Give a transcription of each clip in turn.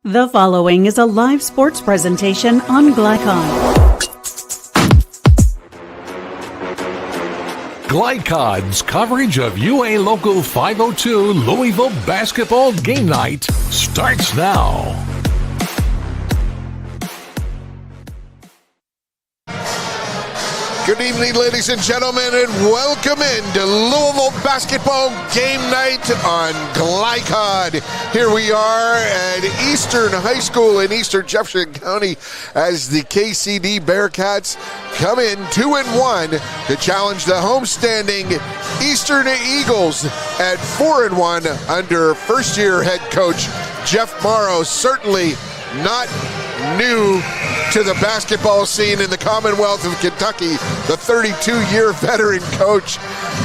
The following is a live sports presentation on Glycon. Glycon's coverage of UA Local 502 Louisville basketball game night starts now. Good evening, ladies and gentlemen, and welcome into Louisville basketball game night on Glycon. Here we are at Eastern High School in Eastern Jefferson County as the KCD Bearcats come in 2-1 to challenge the homestanding Eastern Eagles at 4-1 under first-year head coach Jeff Morrow. Certainly not new to the basketball scene in the Commonwealth of Kentucky, the 32-year veteran coach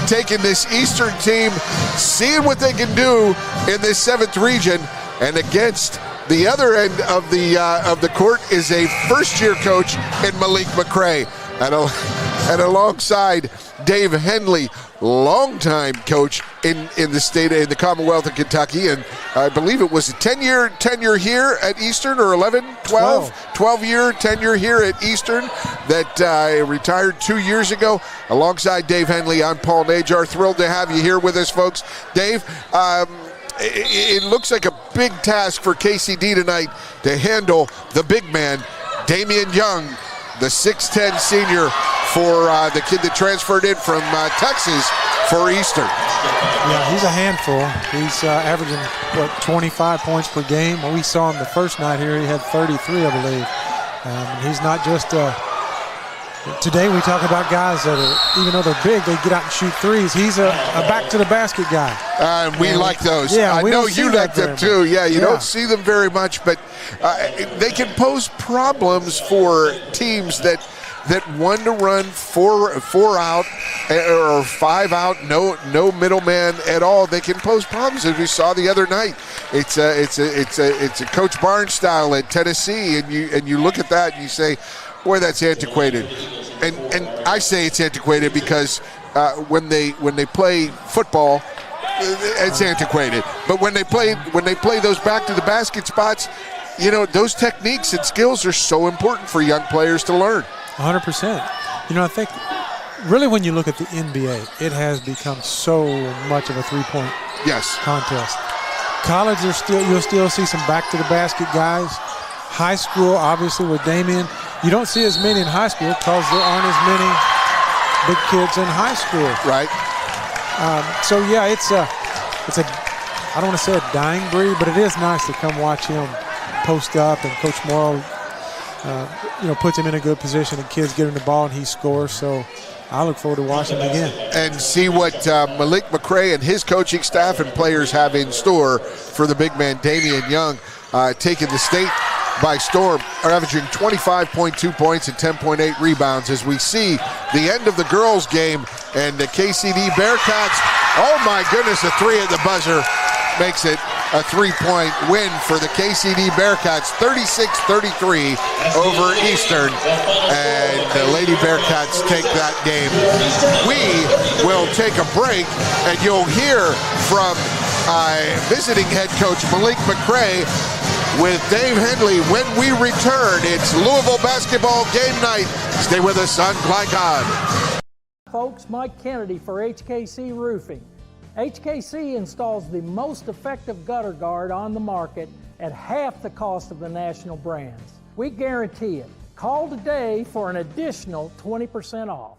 taking this Eastern team, seeing what they can do in this 7th region, and against the other end of the court is a first-year coach in Malik McCray, and alongside Dave Henley, longtime coach in the Commonwealth of Kentucky, and I believe it was a 10-year tenure here at Eastern, or 12-year tenure here at Eastern that retired 2 years ago. Alongside Dave Henley, I'm Paul Najar. Thrilled to have you here with us, folks. Dave, it looks like a big task for KCD tonight to handle the big man, Damian Young, the 6'10 senior for the kid that transferred in from Texas for Eastern. Yeah, he's a handful. He's averaging, 25 points per game. Well, we saw him the first night here. He had 33, I believe. He's not just today we talk about guys that are, even though they're big, they get out and shoot threes. He's a back-to-the-basket guy. We like those. Yeah, I know you like them too. Yeah, you don't see them very much, but they can pose problems for teams that want to run four out or 5 out, no middleman at all. They can pose problems, as we saw the other night. It's a Coach Barnes style at Tennessee, and you look at that and you say, boy, that's antiquated. And I say it's antiquated because when they play football, it's antiquated. But when they play those back to the basket spots, you know, those techniques and skills are so important for young players to learn. 100%. You know, I think really when you look at the NBA, it has become so much of a three-point contest. College, you'll still see some back-to-the-basket guys. High school, obviously, with Damian, you don't see as many in high school because there aren't as many big kids in high school. Right. So, yeah, it's a I don't want to say a dying breed, but it is nice to come watch him post up, and Coach Morrow puts him in a good position, and kids get him the ball and he scores. So I look forward to watching him again. And see what Malik McCray and his coaching staff and players have in store for the big man, Damian Young, taking the state by storm, are averaging 25.2 points and 10.8 rebounds as we see the end of the girls' game, and the KCD Bearcats, oh my goodness, a three at the buzzer makes it a three-point win for the KCD Bearcats, 36-33 over Eastern, and the Lady Bearcats take that game. We will take a break, and you'll hear from visiting head coach Malik McCray with Dave Henley when we return. It's Louisville basketball game night. Stay with us on Glycon. Folks, Mike Kennedy for HKC Roofing. HKC installs the most effective gutter guard on the market at half the cost of the national brands. We guarantee it. Call today for an additional 20% off.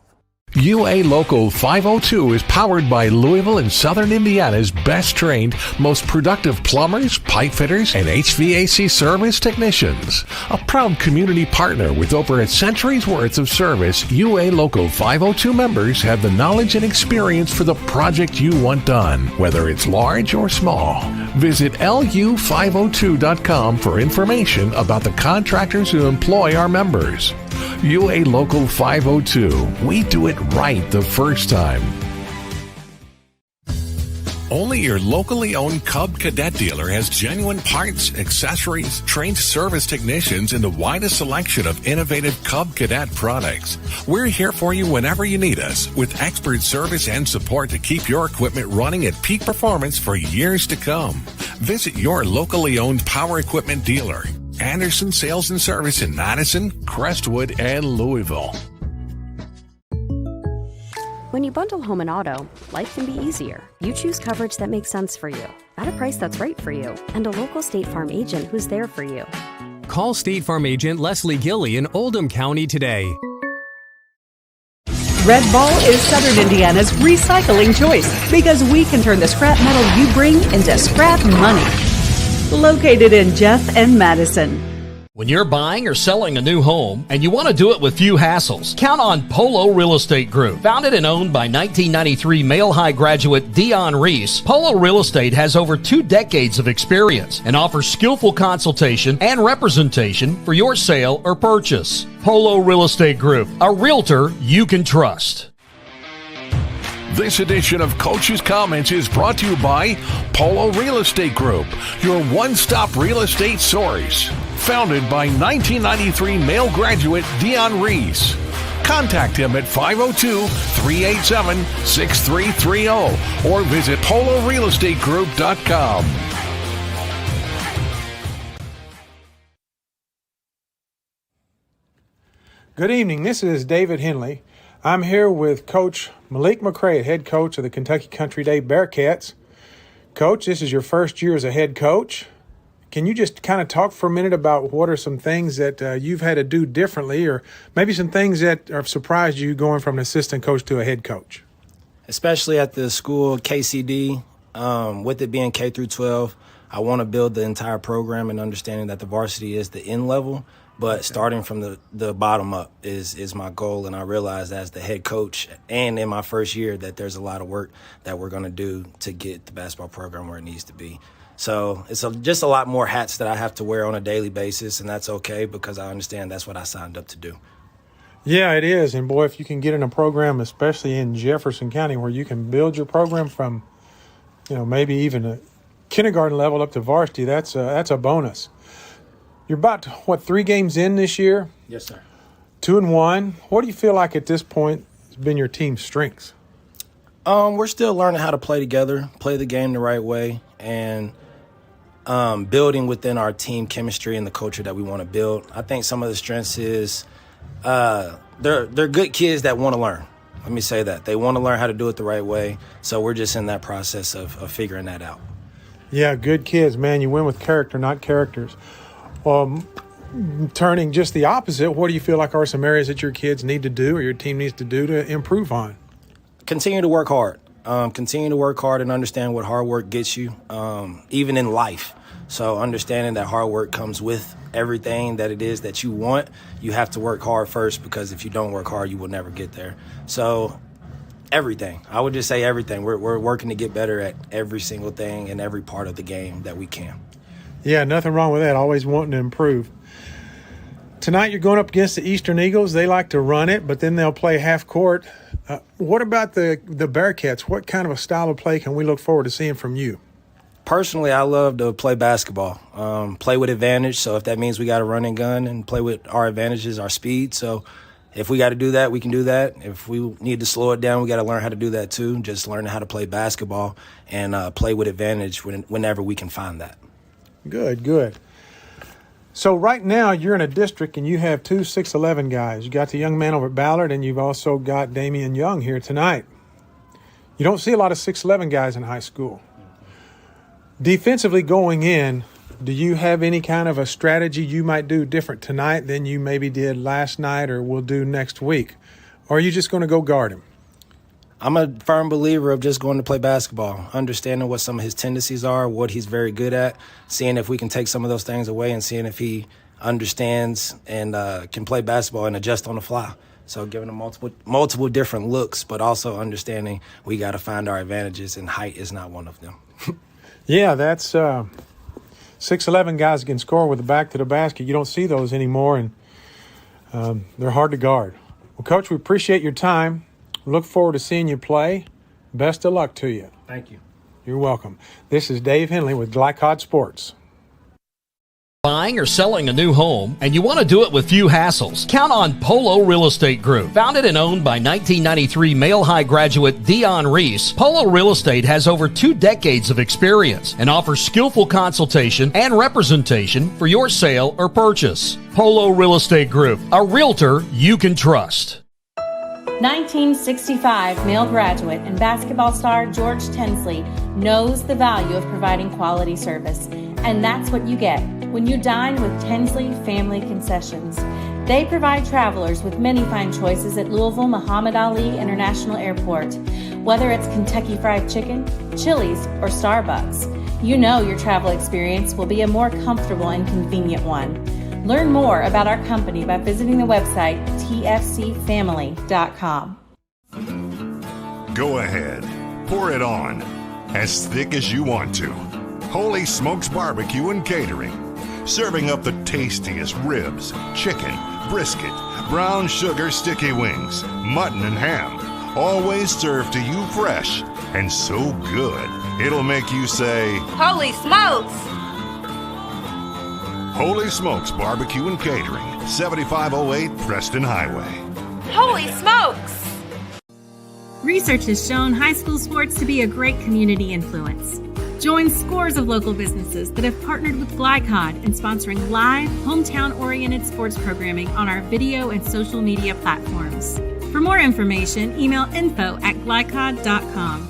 UA Local 502 is powered by Louisville and Southern Indiana's best trained, most productive plumbers, pipe fitters, and HVAC service technicians. A proud community partner with over a century's worth of service, UA Local 502 members have the knowledge and experience for the project you want done, whether it's large or small. Visit lu502.com for information about the contractors who employ our members. UA Local 502. We do it right the first time. Only your locally owned Cub Cadet dealer has genuine parts, accessories, trained service technicians, and the widest selection of innovative Cub Cadet products. We're here for you whenever you need us, with expert service and support to keep your equipment running at peak performance for years to come. Visit your locally owned power equipment dealer. Anderson Sales and Service in Madison, Crestwood, and Louisville. When you bundle home and auto, life can be easier. You choose coverage that makes sense for you, at a price that's right for you, and a local State Farm agent who's there for you. Call State Farm agent Leslie Gilly in Oldham County today. Red Ball is Southern Indiana's recycling choice because we can turn the scrap metal you bring into scrap money. Located in Jeff and Madison. When you're buying or selling a new home and you want to do it with few hassles, count on Polo Real Estate Group. Founded and owned by 1993 Male High graduate Dion Reese, Polo Real Estate has over 2 decades of experience and offers skillful consultation and representation for your sale or purchase. Polo Real Estate Group, a realtor you can trust. This edition of Coach's Comments is brought to you by Polo Real Estate Group, your one-stop real estate source. Founded by 1993 Male graduate Dion Reese. Contact him at 502-387-6330 or visit polorealestategroup.com. Good evening. This is David Henley. I'm here with Coach Malik McCray, head coach of the Kentucky Country Day Bearcats. Coach, this is your first year as a head coach. Can you just kind of talk for a minute about what are some things that you've had to do differently, or maybe some things that have surprised you going from an assistant coach to a head coach? Especially at the school KCD, with it being K through 12, I want to build the entire program and understanding that the varsity is the end level, but starting from the bottom up is my goal. And I realize as the head coach and in my first year that there's a lot of work that we're going to do to get the basketball program where it needs to be. So it's just a lot more hats that I have to wear on a daily basis, and that's okay because I understand that's what I signed up to do. Yeah, it is. And, boy, if you can get in a program, especially in Jefferson County, where you can build your program from, maybe even a kindergarten level up to varsity, that's a bonus. You're about, 3 games in this year? Yes, sir. 2-1. What do you feel like at this point has been your team's strengths? We're still learning how to play together, play the game the right way, and building within our team chemistry and the culture that we want to build. I think some of the strengths is they're good kids that want to learn. Let me say that. They want to learn how to do it the right way, so we're just in that process of figuring that out. Yeah, good kids, man. You win with character, not characters. Turning just the opposite, what do you feel like are some areas that your kids need to do or your team needs to do to improve on? Continue to work hard. Continue to work hard and understand what hard work gets you, even in life. So understanding that hard work comes with everything that it is that you want. You have to work hard first, because if you don't work hard, you will never get there. So everything. I would just say everything. We're working to get better at every single thing in every part of the game that we can. Yeah, nothing wrong with that. Always wanting to improve. Tonight you're going up against the Eastern Eagles. They like to run it, but then they'll play half court. What about the Bearcats? What kind of a style of play can we look forward to seeing from you? Personally, I love to play basketball, play with advantage. So if that means we got to run and gun and play with our advantages, our speed. So if we got to do that, we can do that. If we need to slow it down, we got to learn how to do that too. Just learning how to play basketball and play with advantage whenever we can find that. Good. So right now you're in a district and you have 2 6'11" guys. You got the young man over at Ballard, and you've also got Damian Young here tonight. You don't see a lot of 6'11" guys in high school. Defensively going in, do you have any kind of a strategy you might do different tonight than you maybe did last night or will do next week? Or are you just going to go guard him? I'm a firm believer of just going to play basketball, understanding what some of his tendencies are, what he's very good at, seeing if we can take some of those things away and seeing if he understands and can play basketball and adjust on the fly. So giving him multiple different looks, but also understanding we got to find our advantages, and height is not one of them. Yeah, that's 6'11" guys can score with the back to the basket. You don't see those anymore, and they're hard to guard. Well, Coach, we appreciate your time. Look forward to seeing you play. Best of luck to you. Thank you. You're welcome. This is Dave Henley with Glycod Sports. Buying or selling a new home, and you want to do it with few hassles? Count on Polo Real Estate Group. Founded and owned by 1993 Male High graduate Dion Reese, Polo Real Estate has over 2 decades of experience and offers skillful consultation and representation for your sale or purchase. Polo Real Estate Group, a realtor you can trust. 1965 male graduate and basketball star George Tensley knows the value of providing quality service, and that's what you get when you dine with Tensley Family Concessions. They provide travelers with many fine choices at Louisville Muhammad Ali International Airport. Whether it's Kentucky Fried Chicken, Chili's, or Starbucks, you know your travel experience will be a more comfortable and convenient one. Learn more about our company by visiting the website tfcfamily.com. Go ahead, pour it on, as thick as you want to. Holy Smokes Barbecue and Catering, serving up the tastiest ribs, chicken, brisket, brown sugar sticky wings, mutton and ham, always served to you fresh and so good, it'll make you say, Holy smokes! Holy Smokes Barbecue and Catering, 7508 Preston Highway. Holy smokes! Research has shown high school sports to be a great community influence. Join scores of local businesses that have partnered with Glycod in sponsoring live, hometown-oriented sports programming on our video and social media platforms. For more information, email info@glycod.com.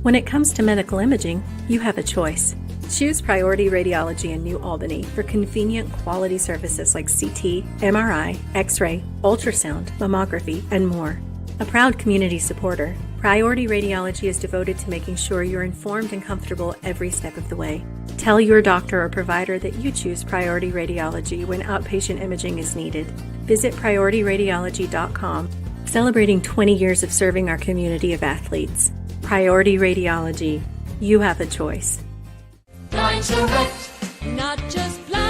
When it comes to medical imaging, you have a choice. Choose Priority Radiology in New Albany for convenient quality services like CT, MRI, X-ray, ultrasound, mammography, and more. A proud community supporter, Priority Radiology is devoted to making sure you're informed and comfortable every step of the way. Tell your doctor or provider that you choose Priority Radiology when outpatient imaging is needed. Visit PriorityRadiology.com, celebrating 20 years of serving our community of athletes. Priority Radiology. You have a choice. Blind Direct, not just blind.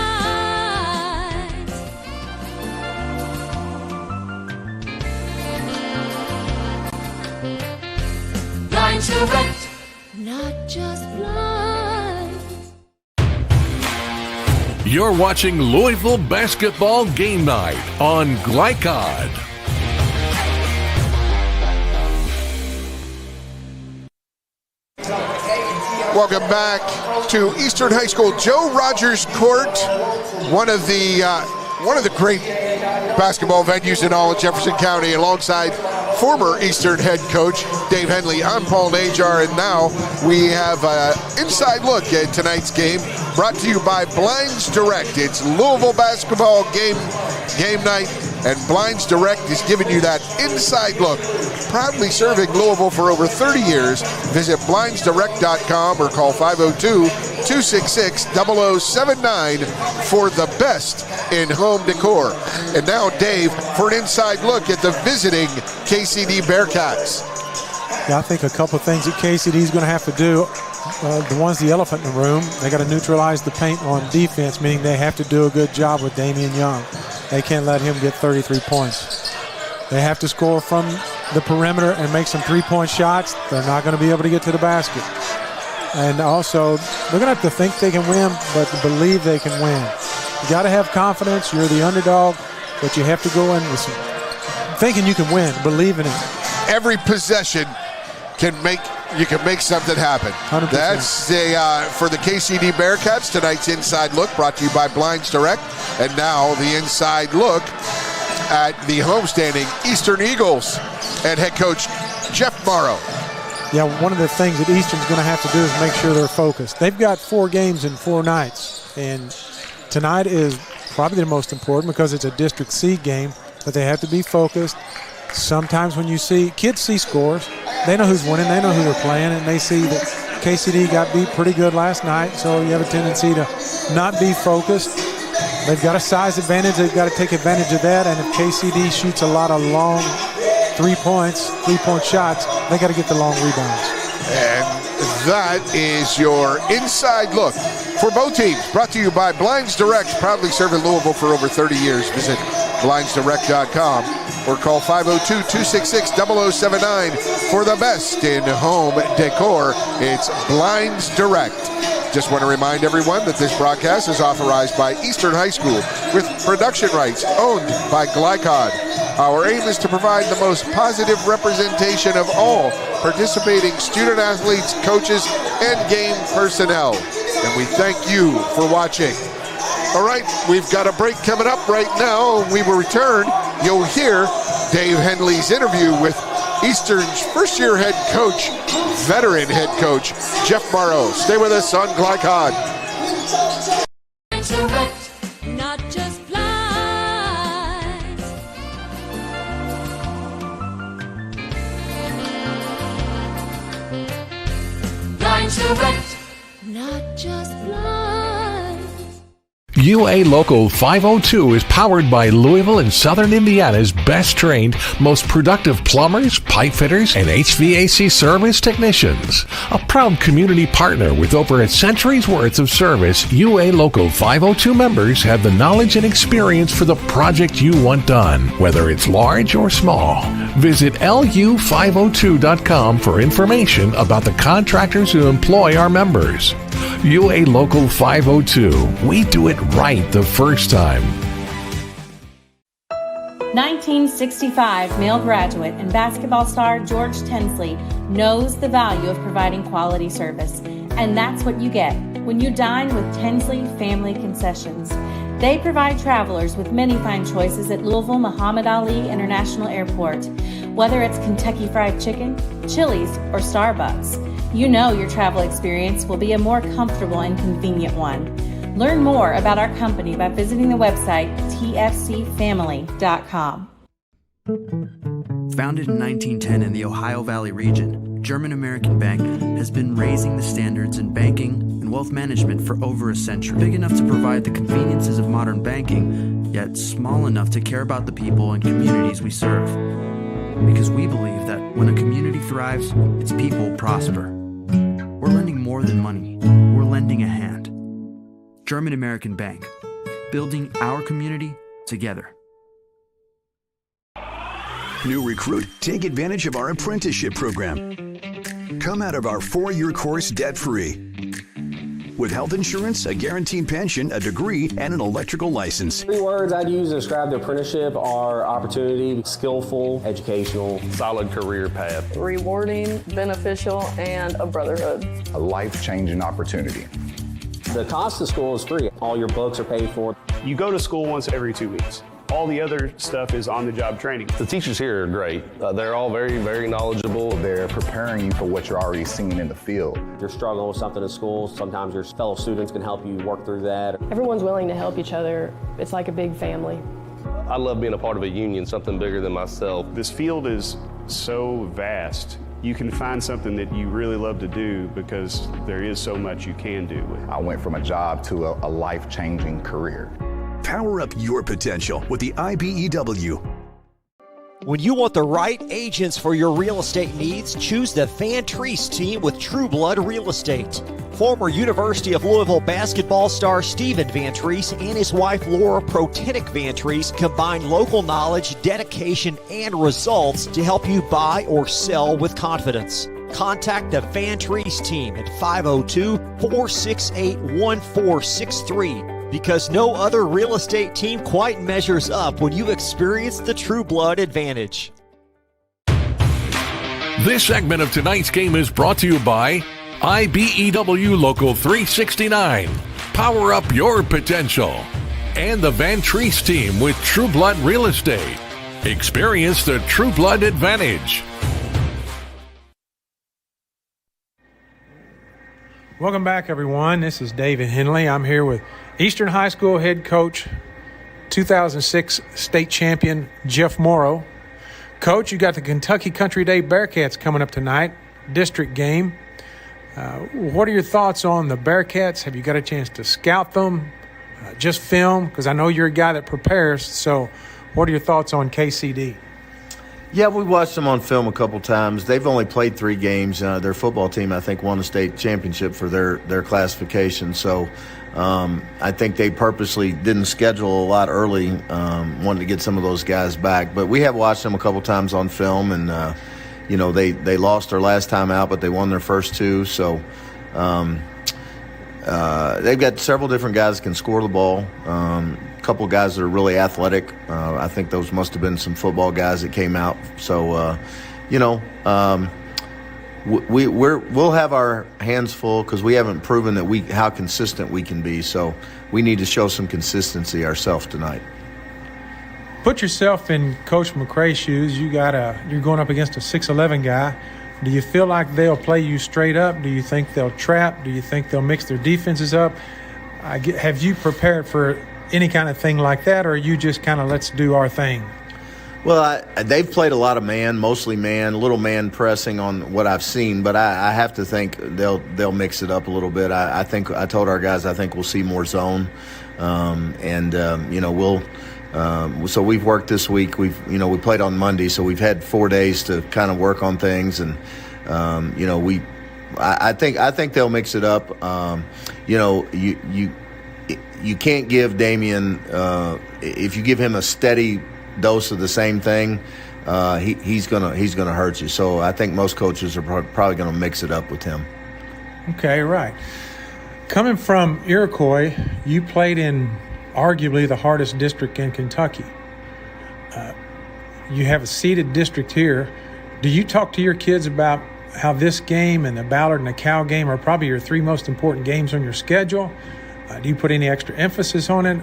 Blind Direct, not just blind. You're watching Louisville Basketball Game Night on Glycod. Welcome back to Eastern High School. Joe Rogers Court, one of the great basketball venues in all of Jefferson County, alongside former Eastern head coach Dave Henley. I'm Paul Najar, and now we have an inside look at tonight's game, brought to you by Blinds Direct. It's Louisville basketball game night, and Blinds Direct is giving you that inside look. Proudly serving Louisville for over 30 years. Visit blindsdirect.com or call 502-266-0079 for the best in home decor. And now Dave for an inside look at the visiting KCD Bearcats. Yeah, I think a couple of things that KCD is going to have to do. The elephant in the room. They got to neutralize the paint on defense, meaning they have to do a good job with Damian Young. They can't let him get 33 points. They have to score from the perimeter and make some three-point shots. They're not going to be able to get to the basket. And also, they're going to have to think they can win, but believe they can win. You got to have confidence. You're the underdog, but you have to go in with some thinking you can win, believe in it. Every possession you can make something happen. 100%. That's for the KCD Bearcats. Tonight's inside look brought to you by Blinds Direct. And now the inside look at the homestanding Eastern Eagles and head coach Jeff Morrow. Yeah, one of the things that Eastern's going to have to do is make sure they're focused. They've got 4 games in 4 nights, and tonight is probably the most important because it's a District C game, but they have to be focused. Sometimes when you see kids see scores, they know who's winning, they know who they're playing, and they see that KCD got beat pretty good last night, so you have a tendency to not be focused. They've got a size advantage. They've got to take advantage of that, and if KCD shoots a lot of long three-point shots, they got to get the long rebounds. And that is your inside look for both teams, brought to you by Blinds Direct, proudly serving Louisville for over 30 years. Visit blindsdirect.com or call 502-266-0079 for the best in home decor. It's Blinds Direct. Just want to remind everyone that this broadcast is authorized by Eastern High School with production rights owned by Glycod. Our aim is to provide the most positive representation of all participating student athletes, coaches, and game personnel. And we thank you for watching. All right, we've got a break coming up right now. When we will return, you'll hear Dave Henley's interview with Eastern's first-year head coach, veteran head coach, Jeff Morrow. Stay with us on Glycod. Not just flies. Blind to wreck, not just blind. UA Local 502 is powered by Louisville and Southern Indiana's best trained, most productive plumbers, pipe fitters, and HVAC service technicians. A proud community partner with over a century's worth of service, UA Local 502 members have the knowledge and experience for the project you want done, whether it's large or small. Visit lu502.com for information about the contractors who employ our members. UA Local 502. We do it right the first time. 1965 male graduate and basketball star George Tensley knows the value of providing quality service. And that's what you get when you dine with Tensley Family Concessions. They provide travelers with many fine choices at Louisville Muhammad Ali International Airport. Whether it's Kentucky Fried Chicken, Chili's, or Starbucks, you know your travel experience will be a more comfortable and convenient one. Learn more about our company by visiting the website tfcfamily.com. Founded in 1910 in the Ohio Valley region, German American Bank has been raising the standards in banking and wealth management for over a century. Big enough to provide the conveniences of modern banking, yet small enough to care about the people and communities we serve. Because we believe that when a community thrives, its people prosper. We're lending more than money. We're lending a hand. German American Bank, building our community together. New recruit, take advantage of our apprenticeship program. Come out of our 4-year course debt-free. With health insurance, a guaranteed pension, a degree, and an electrical license. 3 words I'd use to describe the apprenticeship are opportunity, skillful, educational, solid career path, rewarding, beneficial, and a brotherhood. A life-changing opportunity. The cost of school is free. All your books are paid for. You go to school once every 2 weeks. All the other stuff is on-the-job training. The teachers here are great. They're all very, very knowledgeable. They're preparing you for what you're already seeing in the field. If you're struggling with something in school, sometimes your fellow students can help you work through that. Everyone's willing to help each other. It's like a big family. I love being a part of a union, something bigger than myself. This field is so vast. You can find something that you really love to do because there is so much you can do. I went from a job to a life-changing career. Power up your potential with the IBEW. When you want the right agents for your real estate needs, choose the Van Treese team with True Blood Real Estate. Former University of Louisville basketball star Stephen Van Treese and his wife Laura Protenick Van Treese combine local knowledge, dedication, and results to help you buy or sell with confidence. Contact the Van Treese team at 502-468-1463. Because no other real estate team quite measures up when you've experienced the True Blood advantage. This segment of tonight's game is brought to you by IBEW Local 369. Power up your potential. And the Van Treese team with True Blood Real Estate. Experience the True Blood advantage. Welcome back, everyone. This is David Henley. I'm here with Eastern High School head coach, 2006 state champion Jeff Morrow. Coach, you got the Kentucky Country Day Bearcats coming up tonight, district game. What are your thoughts on the Bearcats? Have you got a chance to scout them, just film? Because I know you're a guy that prepares. So what are your thoughts on KCD? Yeah, we watched them on film a couple times. They've only played 3 games. Their football team, I think, won the state championship for their classification. So I think they purposely didn't schedule a lot early, wanted to get some of those guys back. But we have watched them a couple times on film, and they lost their last time out, but they won their first 2. So they've got several different guys that can score the ball. A couple of guys that are really athletic. I think those must have been some football guys that came out. So, we'll have our hands full because we haven't proven that how consistent we can be. So we need to show some consistency ourselves tonight. Put yourself in Coach McCray's shoes. You're going up against a 6'11" guy. Do you feel like they'll play you straight up? Do you think they'll trap? Do you think they'll mix their defenses up? Have you prepared for any kind of thing like that, or are you just kind of let's do our thing? Well, they've played a lot of man, mostly man, little man pressing on what I've seen, but I have to think they'll mix it up a little bit. I think I told our guys I think we'll see more zone, we'll. So we've worked this week. We played on Monday, so we've had 4 days to kind of work on things, and I think they'll mix it up. You can't give Damian if you give him a steady dose of the same thing, he's gonna hurt you. So I think most coaches are probably gonna mix it up with him. Okay, right. Coming from Iroquois, you played in arguably the hardest district in Kentucky. You have a seeded district here. Do you talk to your kids about how this game and the Ballard and the Cal game are probably your 3 most important games on your schedule? Do you put any extra emphasis on it?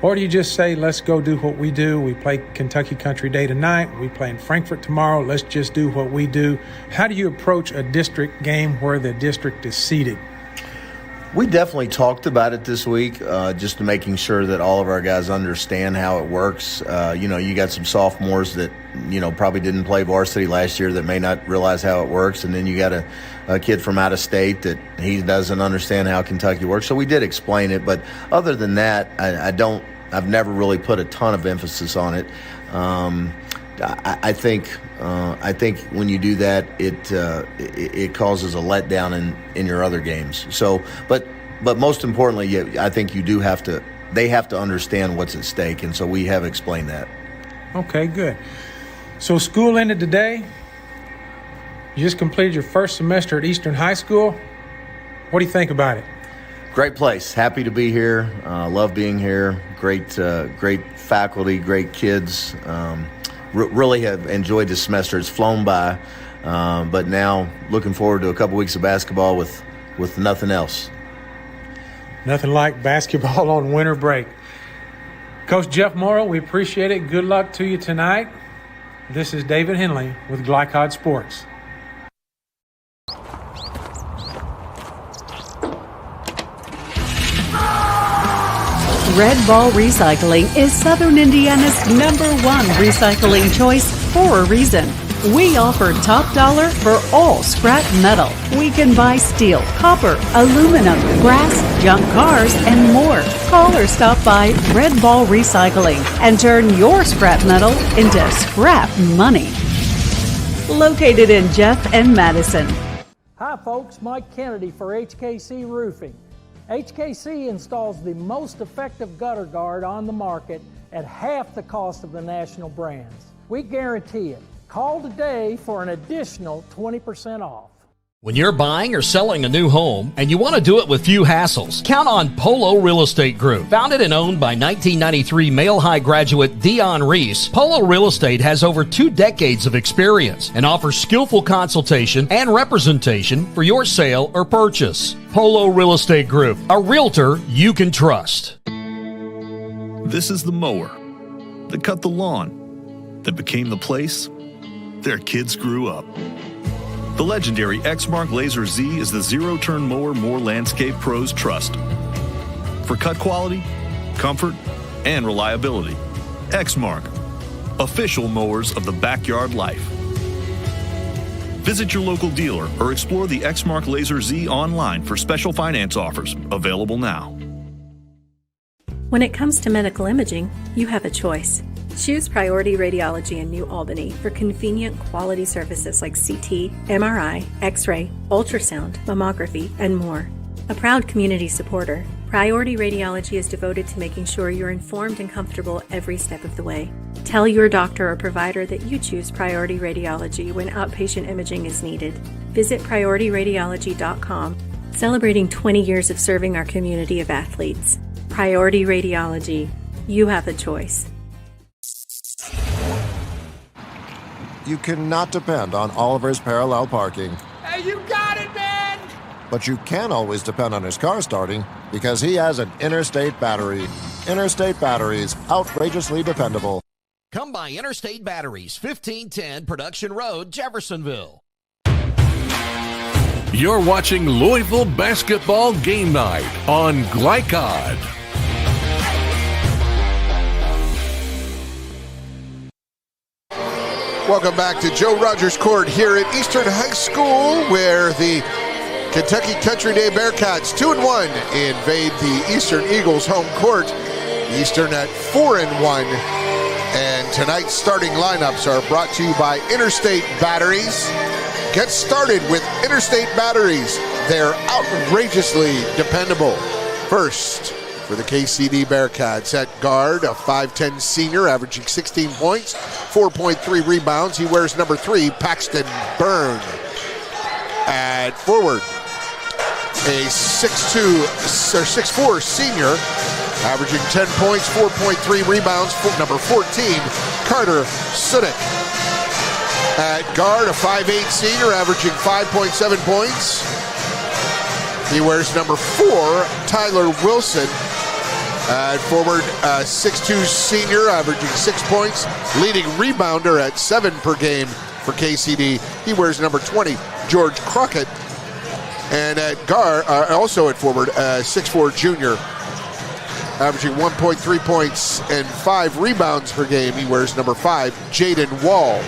Or do you just say, let's go do what we do? We play Kentucky Country Day tonight. We play in Frankfort tomorrow. Let's just do what we do. How do you approach a district game where the district is seeded? We definitely talked about it this week, just making sure that all of our guys understand how it works. You got some sophomores that, probably didn't play varsity last year that may not realize how it works. And then you got a kid from out of state that he doesn't understand how Kentucky works. So we did explain it. But other than that, I've never really put a ton of emphasis on it. I think when you do that, it causes a letdown in your other games. So, but most importantly, I think they have to understand what's at stake, and so we have explained that. Okay, good. So school ended today. You just completed your first semester at Eastern High School. What do you think about it? Great place. Happy to be here. Love being here. Great faculty, great kids. Really have enjoyed this semester. It's flown by, but now looking forward to a couple weeks of basketball with nothing else. Nothing like basketball on winter break. Coach Jeff Morrow, we appreciate it. Good luck to you tonight. This is David Henley with Glycod Sports. Red Ball Recycling is Southern Indiana's #1 recycling choice for a reason. We offer top dollar for all scrap metal. We can buy steel, copper, aluminum, brass, junk cars, and more. Call or stop by Red Ball Recycling and turn your scrap metal into scrap money. Located in Jeff and Madison. Hi folks, Mike Kennedy for HKC Roofing. HKC installs the most effective gutter guard on the market at half the cost of the national brands. We guarantee it. Call today for an additional 20% off. When you're buying or selling a new home and you want to do it with few hassles, count on Polo Real Estate Group. Founded and owned by 1993 Male High graduate Dion Reese, Polo Real Estate has over 2 decades of experience and offers skillful consultation and representation for your sale or purchase. Polo Real Estate Group, a realtor you can trust. This is the mower that cut the lawn, that became the place their kids grew up. The legendary Exmark Laser Z is the zero-turn mower more landscape pros trust. For cut quality, comfort, and reliability. Exmark, official mowers of the backyard life. Visit your local dealer or explore the Exmark Laser Z online for special finance offers, available now. When it comes to medical imaging, you have a choice. Choose Priority Radiology in New Albany for convenient quality services like CT, MRI, X-ray, ultrasound, mammography, and more. A proud community supporter, Priority Radiology is devoted to making sure you're informed and comfortable every step of the way. Tell your doctor or provider that you choose Priority Radiology when outpatient imaging is needed. Visit PriorityRadiology.com. Celebrating 20 years of serving our community of athletes. Priority Radiology. You have a choice. You cannot depend on Oliver's parallel parking. Hey, you got it, man! But you can always depend on his car starting because he has an Interstate battery. Interstate batteries, outrageously dependable. Come by Interstate Batteries, 1510 Production Road, Jeffersonville. You're watching Louisville Basketball Game Night on Glycod. Welcome back to Joe Rogers Court here at Eastern High School, where the Kentucky Country Day Bearcats 2-1 invade the Eastern Eagles home court. Eastern at 4-1. And tonight's starting lineups are brought to you by Interstate Batteries. Get started with Interstate Batteries. They're outrageously dependable. First, for the KCD Bearcats at guard, a 5'10 senior averaging 16 points, 4.3 rebounds. He wears number 3, Paxton Byrne. At forward, a 6'4 senior averaging 10 points, 4.3 rebounds, number 14, Carter Sudik. At guard, a 5'8 senior averaging 5.7 points. He wears number 4, Tyler Wilson. At forward, 6'2 senior averaging 6 points, leading rebounder at 7 per game for KCD. He wears number 20, George Crockett. And at guard, also at forward, 6'4 junior, averaging 1.3 points and 5 rebounds per game. He wears number 5, Jaden Wall.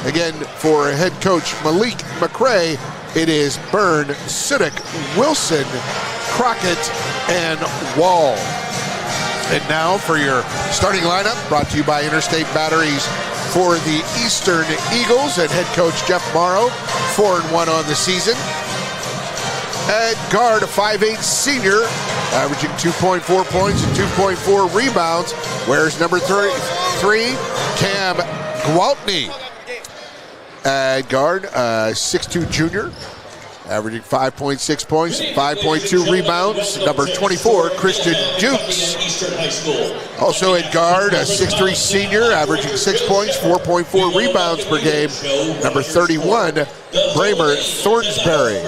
Again, for head coach Malik McRae, it is Byrne, Sudik, Wilson, Crockett, and Wall. And now for your starting lineup, brought to you by Interstate Batteries for the Eastern Eagles and head coach Jeff Morrow, 4-1 on the season. At guard, a 5'8 senior, averaging 2.4 points and 2.4 rebounds, wears number 3, Cam Gwaltney. At guard, 6'2 junior, averaging 5.6 points, 5.2 rebounds, number 24, Christian Dukes. Also at guard, a 6'3 senior, averaging 6 points, 4.4 rebounds per game, number 31, Bramer Thornsberry.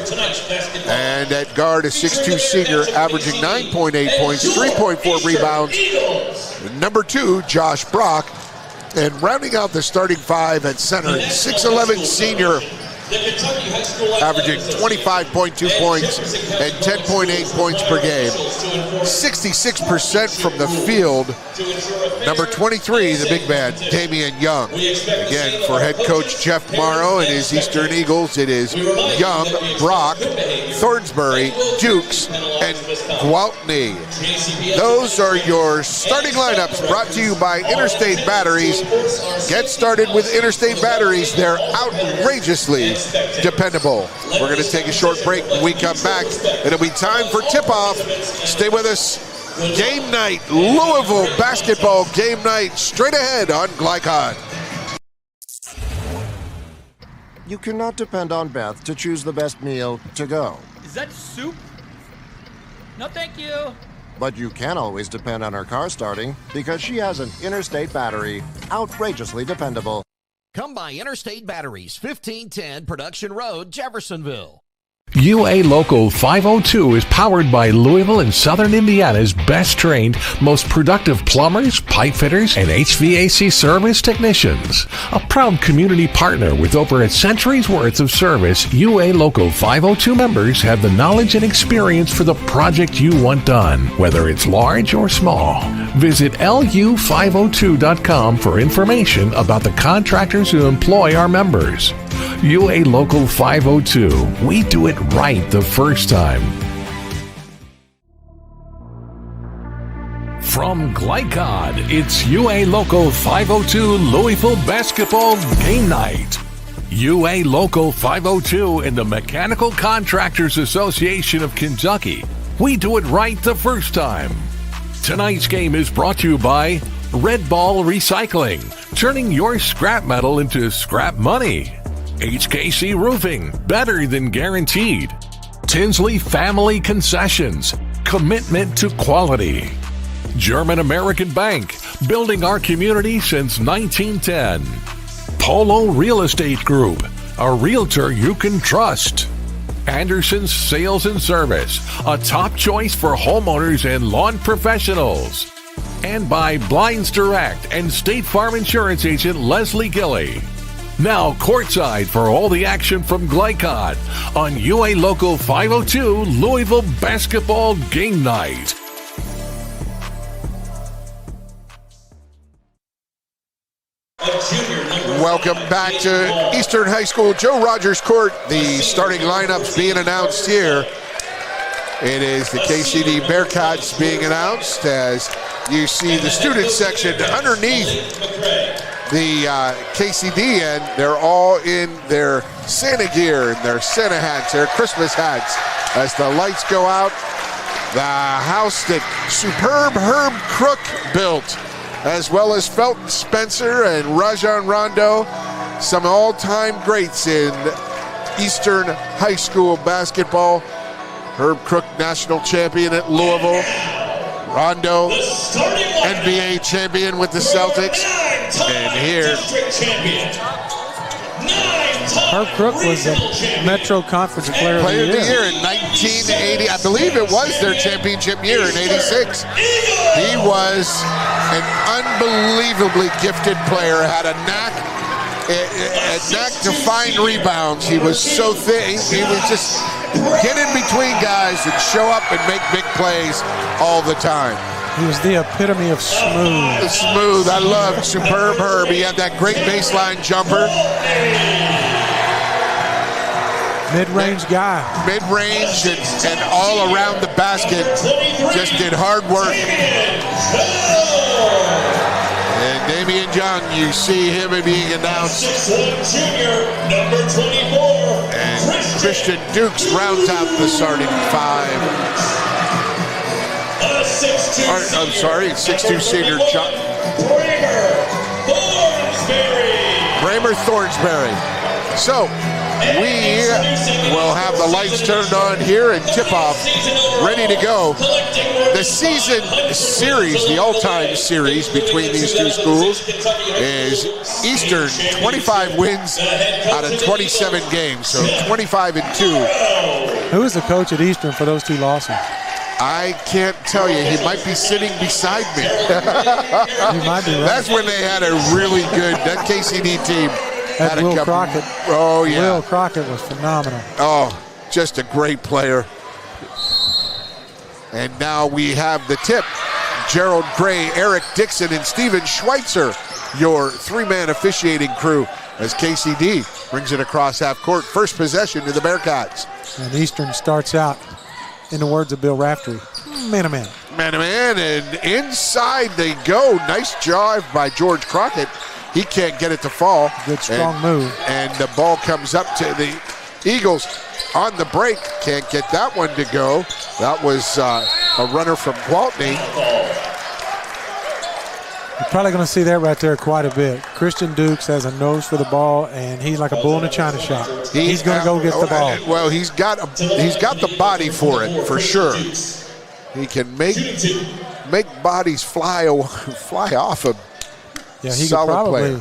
And at guard, a 6'2 senior, averaging 9.8 points, 3.4 rebounds, number 2, Josh Brock. And rounding out the starting 5 at center, 6'11 senior, averaging 25.2 points and 10.8 points per game. 66% from the field. Number 23, the big man, Damian Young. Again, for head coach Jeff Morrow and his Eastern Eagles, it is Young, Brock, Thornsberry, Dukes, and Gwaltney. Those are your starting lineups brought to you by Interstate Batteries. Get started with Interstate Batteries. They're outrageously dependable. We're going to take a short break. When we come back, it'll be time for tip-off. Stay with us. Game night, Louisville basketball game night, straight ahead on Glycod. You cannot depend on Beth to choose the best meal to go. Is that soup? No, thank you. But you can always depend on her car starting because she has an Interstate battery, outrageously dependable. Come by Interstate Batteries, 1510 Production Road, Jeffersonville. UA Local 502 is powered by Louisville and Southern Indiana's best trained, most productive plumbers, pipe fitters, and HVAC service technicians. A proud community partner with over a century's worth of service, UA Local 502 members have the knowledge and experience for the project you want done, whether it's large or small. Visit lu502.com for information about the contractors who employ our members. UA Local 502. We do it right the first time. From Glycod, it's UA Local 502 Louisville Basketball Game Night. UA Local 502 and the Mechanical Contractors Association of Kentucky. We do it right the first time. Tonight's game is brought to you by Red Ball Recycling, turning your scrap metal into scrap money. HKC Roofing, better than guaranteed. Tinsley Family Concessions, commitment to quality. German American Bank, building our community since 1910. Polo Real Estate Group, a realtor you can trust. Anderson's Sales and Service, a top choice for homeowners and lawn professionals. And by Blinds Direct and State Farm Insurance agent Leslie Gilley. Now courtside for all the action from Glycod on UA Local 502 Louisville Basketball Game Night. Welcome back to Eastern High School Joe Rogers Court. The starting lineups being announced here. It is the KCD Bearcats being announced as you see the student section underneath the KCD, and they're all in their Santa gear and their Santa hats, their Christmas hats. As the lights go out, the house that superb Herb Crook built, as well as Felton Spencer and Rajon Rondo, some all-time greats in Eastern High School basketball. Herb Crook, national champion at Louisville. Rondo, NBA champion with the Celtics. And here, Herb Crook was the Metro Conference Player of the Year in 1980. I believe it was their championship year in '86. He was an unbelievably gifted player, had a knack to find rebounds. He was so thin. He would just get in between guys and show up and make big plays all the time. He was the epitome of smooth. Smooth. I loved superb Herb. He had that great baseline jumper. Mid-range guy. Mid-range and all around the basket. Just did hard work. And Damian Young, you see him being announced. 6'1" junior, number 24. And Christian Dukes rounds out the starting five. 6'2" senior John Bramer Thornsberry. So we will have the lights turned on here and tip-off ready to go. The season series, the all-time series between these two schools is Eastern 25 wins out of 27 games, so 25-2. Who is the coach at Eastern for those two losses? I can't tell you. He might be sitting beside me. You might be right. That's when they had a really good, that KCD team. That Will Crockett. Oh, yeah. Will Crockett was phenomenal. Oh, just a great player. And now we have the tip. Gerald Gray, Eric Dixon, and Steven Schweitzer, your three-man officiating crew, as KCD brings it across half court. First possession to the Bearcats. And Eastern starts out, in the words of Bill Raftery, man-to-man. Man-to-man, and inside they go. Nice drive by George Crockett. He can't get it to fall. Good strong move. And the ball comes up to the Eagles on the break. Can't get that one to go. That was a runner from Gwaltney. You're probably going to see that right there quite a bit. Christian Dukes has a nose for the ball, and he's like a bull in a china shop. He's going to go get the ball. Well, he's got the body for it, for sure. He can make bodies fly off a solid player.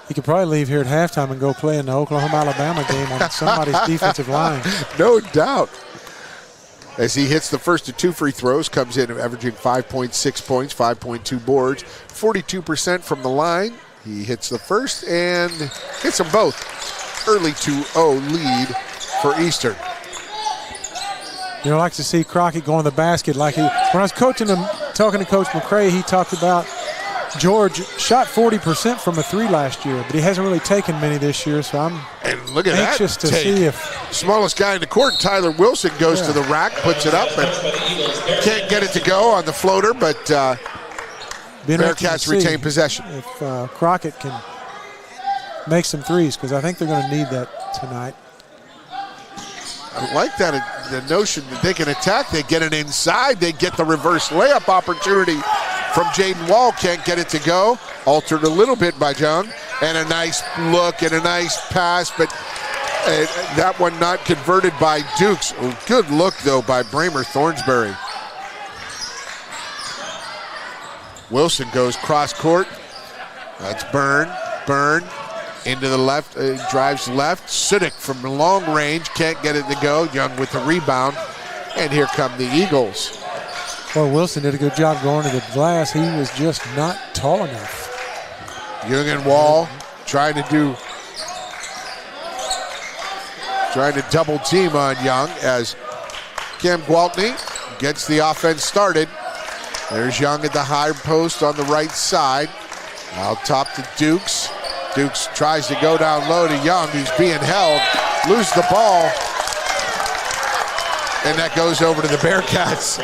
He could probably leave here at halftime and go play in the Oklahoma-Alabama game on somebody's defensive line. No doubt. As he hits the first of two free throws, comes in averaging 5.6 points, 5.2 boards, 42% from the line. He hits the first and hits them both. Early 2-0 lead for Eastern. You know, I like to see Crockett go in the basket like when I was coaching him, talking to Coach McCray, he talked about George shot 40% from a three last year, but he hasn't really taken many this year, so I'm look at anxious that to see if smallest guy in the court, Tyler Wilson, goes to the rack, puts it up, and can't get it to go on the floater, but Bearcats retain possession. If Crockett can make some threes, because I think they're going to need that tonight. I like that, the notion that they can attack, they get it inside, they get the reverse layup opportunity from Jaden Wall, can't get it to go. Altered a little bit by Jung, and a nice look and a nice pass, but And that one not converted by Dukes. Oh, good look, though, by Bramer Thornsberry. Wilson goes cross court. That's Byrne. Byrne into the left, drives left. Sudik from long range, can't get it to go. Young with the rebound. And here come the Eagles. Well, Wilson did a good job going to the glass. He was just not tall enough. Young and Wall trying to double team on Young as Cam Gwaltney gets the offense started. There's Young at the high post on the right side. Out top to Dukes. Dukes tries to go down low to Young, who's being held. Lose the ball. And that goes over to the Bearcats.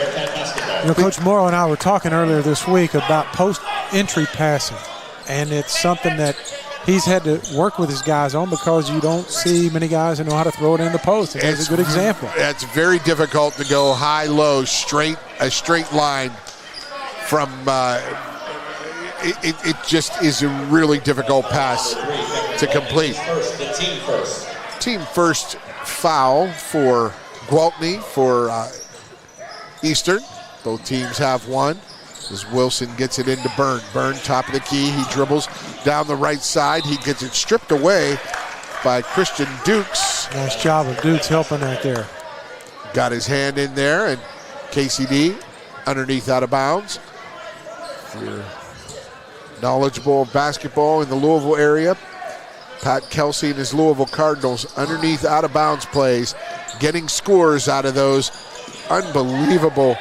You know, Coach Morrow and I were talking earlier this week about post-entry passing. And it's something that he's had to work with his guys on because you don't see many guys that know how to throw it in the post. And that's a good example. It's very difficult to go high-low, a straight line from it just is a really difficult pass to complete. Team first foul for Gwaltney for Eastern. Both teams have one. As Wilson gets it into Byrne. Byrne, top of the key. He dribbles down the right side. He gets it stripped away by Christian Dukes. Nice job of Dukes helping right there. Got his hand in there, and KCD underneath out of bounds. If you're knowledgeable of basketball in the Louisville area, Pat Kelsey and his Louisville Cardinals underneath out of bounds plays, getting scores out of those unbelievable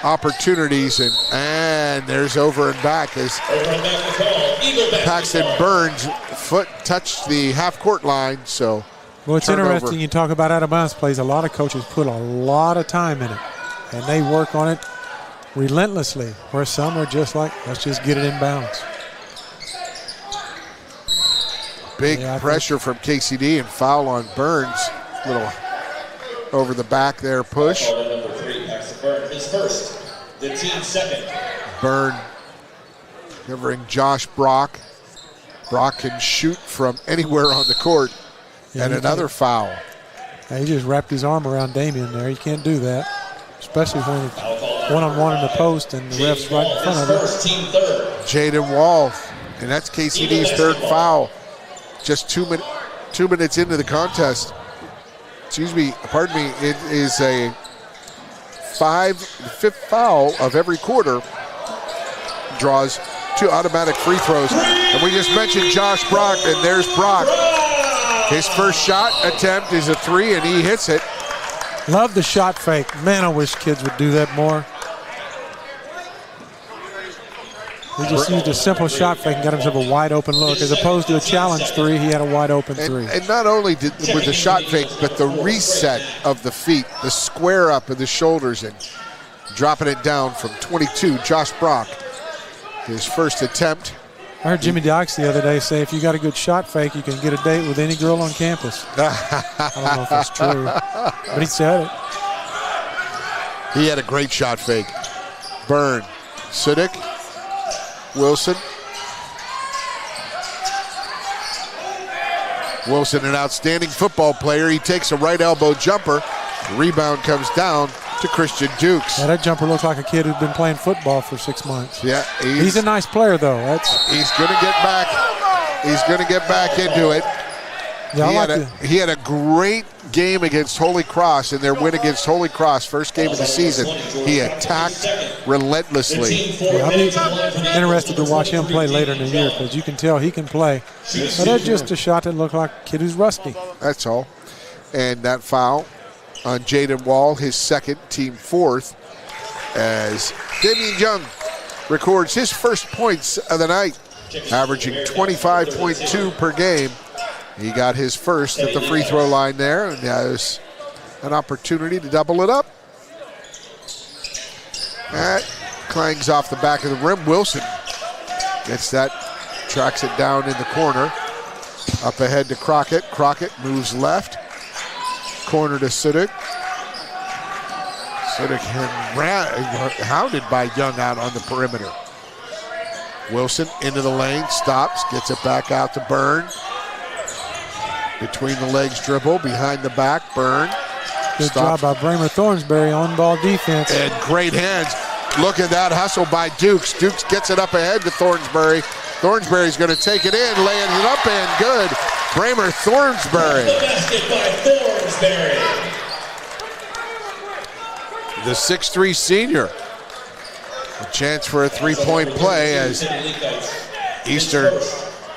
opportunities, and there's over and back as Paxton Burns' foot touched the half-court line. So, well, it's interesting you talk about out-of-bounds plays. A lot of coaches put a lot of time in it, and they work on it relentlessly, where some are just like, let's just get it in bounds. Big pressure from KCD and foul on Burns. Little over the back there push. Number 3, Paxton Burns is first. The team second. Byrne covering Josh Brock. Brock can shoot from anywhere on the court. Yeah, and another foul. He just wrapped his arm around Damian there. You can't do that, especially when it's one-on-one in the post and the ref's right in front of him. Jaden Wall, and that's KCD's third foul. Just 2 minutes into the contest. Excuse me, pardon me, it is a fifth foul of every quarter. Draws 2 automatic free throws. And we just mentioned Josh Brock, and there's Brock. His first shot attempt is a 3, and he hits it. Love the shot fake. Man, I wish kids would do that more. He just used a simple shot fake and got himself a wide open look. As opposed to a challenge 3, he had a wide open 3. And not only with the shot fake, but the reset of the feet, the square up of the shoulders and dropping it down from 22. Josh Brock, his first attempt. I heard Jimmy Dykes the other day say if you got a good shot fake, you can get a date with any girl on campus. I don't know if that's true, but he said it. He had a great shot fake. Byrne, Sudik, Wilson. Wilson, an outstanding football player. He takes a right elbow jumper. The rebound comes down to Christian Dukes. Yeah, that jumper looks like a kid who's been playing football for 6 months. Yeah, he's a nice player though. He's going to get back. He's going to get back into it. Yeah, he had a great game against Holy Cross in their win against Holy Cross, first game of the season. He attacked relentlessly. Yeah, I'll be interested to watch him play later in the year because you can tell he can play. But that's just a shot that looked like a kid who's rusty. That's all. And that foul on Jaden Wall, his second, team fourth, as Damian Young records his first points of the night, averaging 25.2 per game. He got his first at the free throw line there, and has an opportunity to double it up. That clangs off the back of the rim. Wilson gets that, tracks it down in the corner. Up ahead to Crockett. Crockett moves left. Corner to Sudik. Sudik hounded by Young out on the perimeter. Wilson into the lane, stops, gets it back out to Byrne. Between the legs dribble, behind the back, Byrne. Good job by Bramer Thornsberry on ball defense. And great hands. Look at that hustle by Dukes. Dukes gets it up ahead to Thornsberry. Thornsberry's going to take it in, laying it up and good. Bramer Thornsberry. The basket by Thornsberry. The 6'3" senior. A chance for a three-point play as Eastern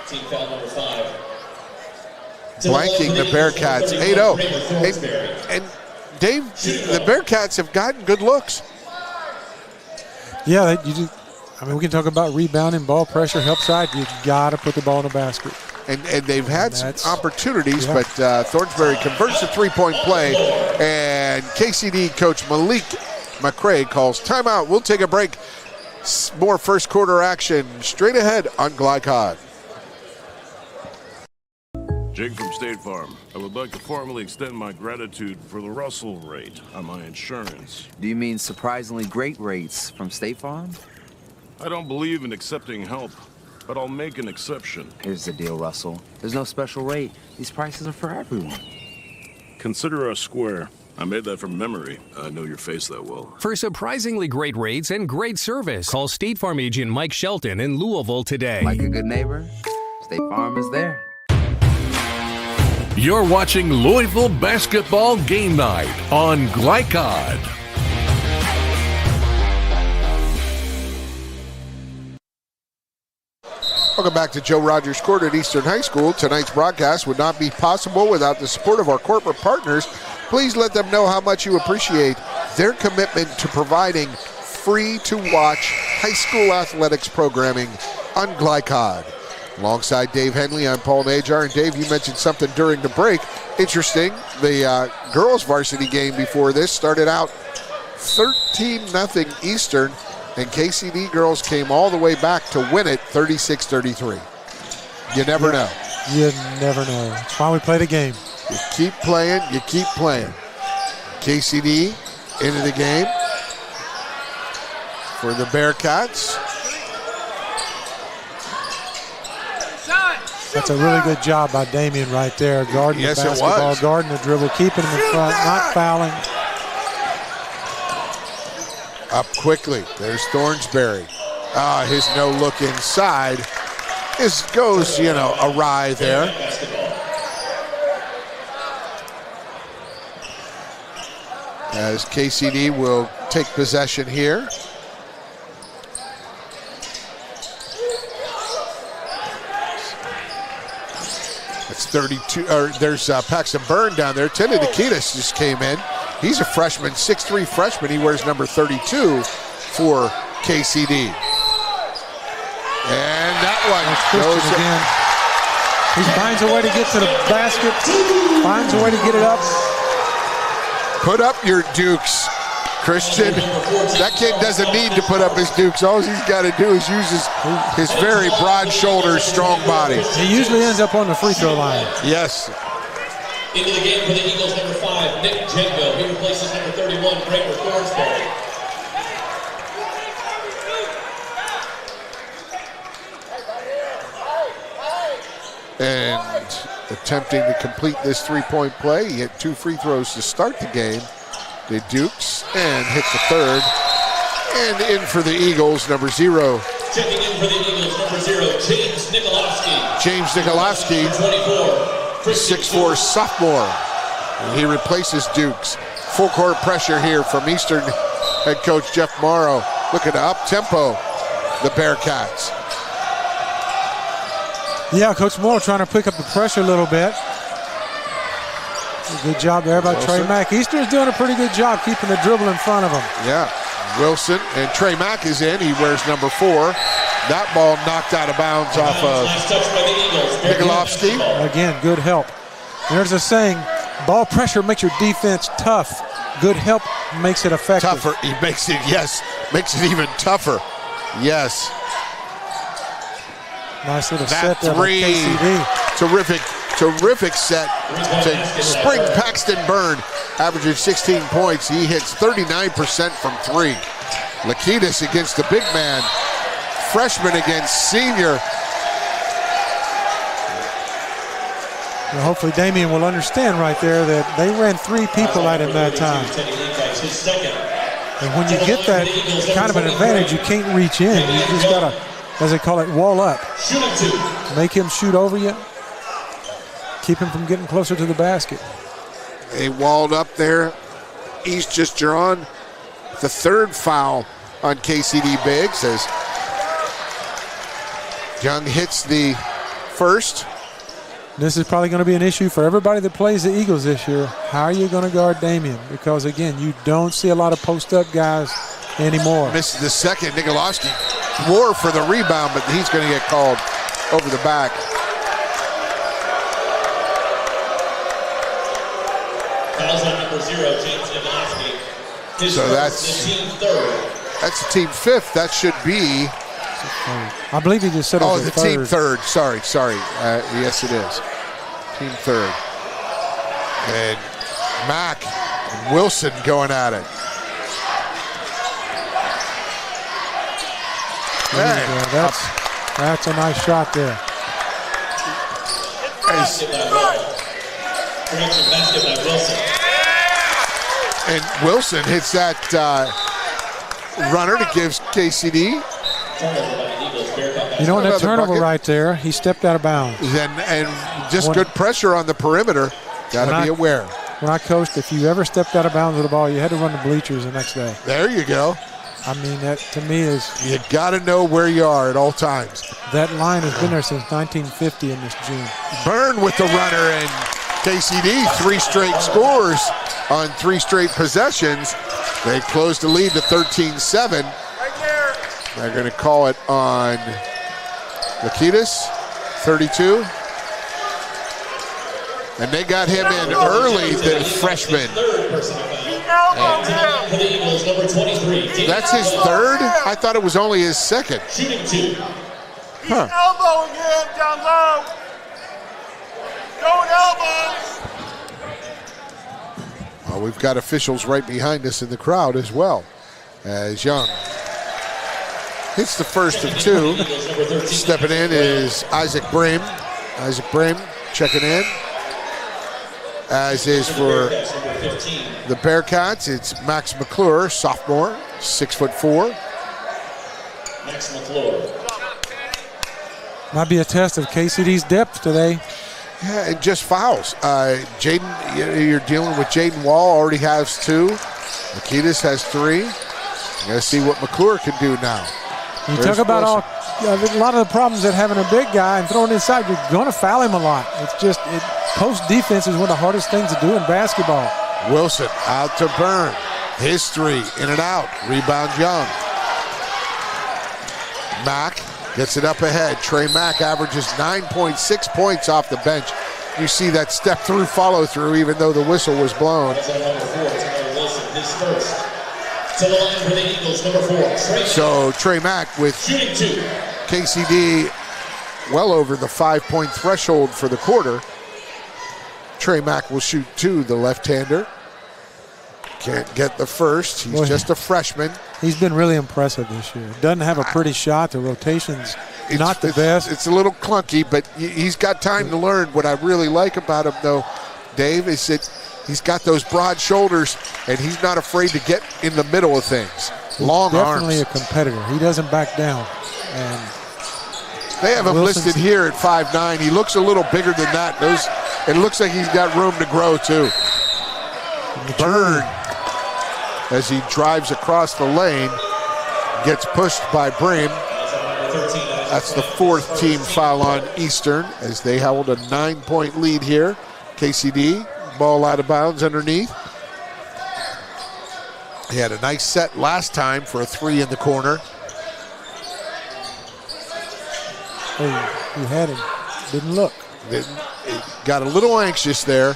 Team foul number 5. blanking the Bearcats 8-0. And Dave, the Bearcats have gotten good looks. Yeah, we can talk about rebounding, ball pressure, help side. You got to put the ball in the basket. And they've had some opportunities, but Thornsberry converts the three-point play, and KCD coach Malik McCray calls timeout. We'll take a break. More first quarter action straight ahead on Glycod. Jake from State Farm. I would like to formally extend my gratitude for the Russell rate on my insurance. Do you mean surprisingly great rates from State Farm? I don't believe in accepting help, but I'll make an exception. Here's the deal, Russell. There's no special rate. These prices are for everyone. Consider us square. I made that from memory. I know your face that well. For surprisingly great rates and great service, call State Farm agent Mike Shelton in Louisville today. Like a good neighbor, State Farm is there. You're watching Louisville Basketball Game Night on Glycod. Welcome back to Joe Rogers Court at Eastern High School. Tonight's broadcast would not be possible without the support of our corporate partners. Please let them know how much you appreciate their commitment to providing free-to-watch high school athletics programming on Glycod. Alongside Dave Henley, I'm Paul Najar. And Dave, you mentioned something during the break. Interesting, the girls varsity game before this started out 13-0 Eastern, and KCD girls came all the way back to win it 36-33. You never know. You never know. That's why we play the game. You keep playing, you keep playing. KCD into the game for the Bearcats. That's a really good job by Damian right there. Guarding the basketball, guarding the dribble, keeping him in front, not fouling. Up quickly. There's Thornsberry. His no-look inside. This goes, awry there. As KCD will take possession here. It's 32. There's Paxton Byrne down there. Teddy Nikitas just came in. He's a freshman, 6'3" freshman. He wears number 32 for KCD. And that one goes again. He finds a way to get to the basket, finds a way to get it up. Put up your Dukes, Christian. That kid doesn't need to put up his Dukes. All he's got to do is use his very broad shoulders, strong body. He usually ends up on the free throw line. Yes. Into the game for the Eagles, number 5, Nick Jengo. He replaces number 31, Bramer Thornsberry. And attempting to complete this three-point play. He had 2 free throws to start the game. The Dukes, and hit the third. And in for the Eagles, number 0. Checking in for the Eagles, number 0, James Nikolovsky. James Nikolovsky, 6'4" sophomore. And he replaces Dukes. Full court pressure here from Eastern head coach Jeff Morrow. Looking to up-tempo the Bearcats. Yeah, Coach Moore trying to pick up the pressure a little bit. Good job there by Trey Mack. Eastern's doing a pretty good job keeping the dribble in front of him. Yeah, Wilson and Trey Mack is in. He wears number 4. That ball knocked out of bounds off of Nikolovsky. Again, good help. There's a saying, ball pressure makes your defense tough. Good help makes it effective. Tougher. He makes it, makes it even tougher. Yes. Nice little that set there by KCD. Terrific set to spring Paxton Byrne, averaging 16 points. He hits 39% from 3. Lakitas against the big man. Freshman against senior. Well, hopefully Damian will understand right there that they ran 3 people at him that time. And when you get that kind of an advantage, you can't reach in. You just got to, as they call it, wall up. Make him shoot over you. Keep him from getting closer to the basket. They walled up there. He's just drawn the 3rd foul on KCD Biggs as Young hits the 1st. This is probably going to be an issue for everybody that plays the Eagles this year. How are you going to guard Damian? Because, again, you don't see a lot of post-up guys anymore. Misses the 2nd. Nikolowski swore for the rebound, but he's going to get called over the back. Fouls on number 0, James Nikolowski. So that's the team 3rd. That's the team 5th. That should be. I believe he just said it was the team 3rd. Sorry. Yes, it is. Team 3rd. And Mack and Wilson going at it. That's a nice shot there. And Wilson hits that runner that gives KCD. You know, that turnover right there, he stepped out of bounds. And just good pressure on the perimeter. Got to be aware. When I coached, if you ever stepped out of bounds with the ball, you had to run the bleachers the next day. There you go. I mean, that to me is... You got to know where you are at all times. That line has been there since 1950 in this June. Byrne with the runner, and KCD 3 straight scores on 3 straight possessions. They closed the lead to 13-7. They're going to call it on Lakitas, 32. And they got him in early, the freshman. That's his 3rd? I thought it was only his 2nd. Huh. Elbow again, down low. Going elbows. Well, we've got officials right behind us in the crowd as well, as Young hits the 1st of 2. Stepping in is Isaac Bream. Isaac Bream checking in. As is for the Bearcats, it's Max McClure, sophomore, 6'4". Max McClure. Might be a test of KCD's depth today. Yeah, and just fouls. Jaden, you're dealing with Jaden Wall, already has 2. Lakitas has 3. You got to see what McClure can do now. You talk about a lot of the problems that having a big guy and throwing inside, you're going to foul him a lot. It's just, post defense is one of the hardest things to do in basketball. Wilson out to Byrne. His 3, in and out. Rebound Young. Mack gets it up ahead. Trey Mack averages 9.6 points off the bench. You see that step through follow through, even though the whistle was blown. To the line for the Eagles, number 4. So Trey Mack with KCD well over the 5-point threshold for the quarter. Trey Mack will shoot 2, the left-hander. Can't get the first. He's just a freshman. He's been really impressive this year. Doesn't have a pretty shot. The rotation's not the best. It's a little clunky, but he's got time to learn. What I really like about him, though, Dave, is that he's got those broad shoulders, and he's not afraid to get in the middle of things. Long arms. Definitely a competitor. He doesn't back down. And they have him listed here at 5'9". He looks a little bigger than that. It looks like he's got room to grow, too. Byrne, as he drives across the lane, gets pushed by Bream. That's the 4th team foul on Eastern, as they held a 9-point lead here. KCD, ball out of bounds underneath. He had a nice set last time for a 3 in the corner. Oh, he had him. Didn't look. Got a little anxious there.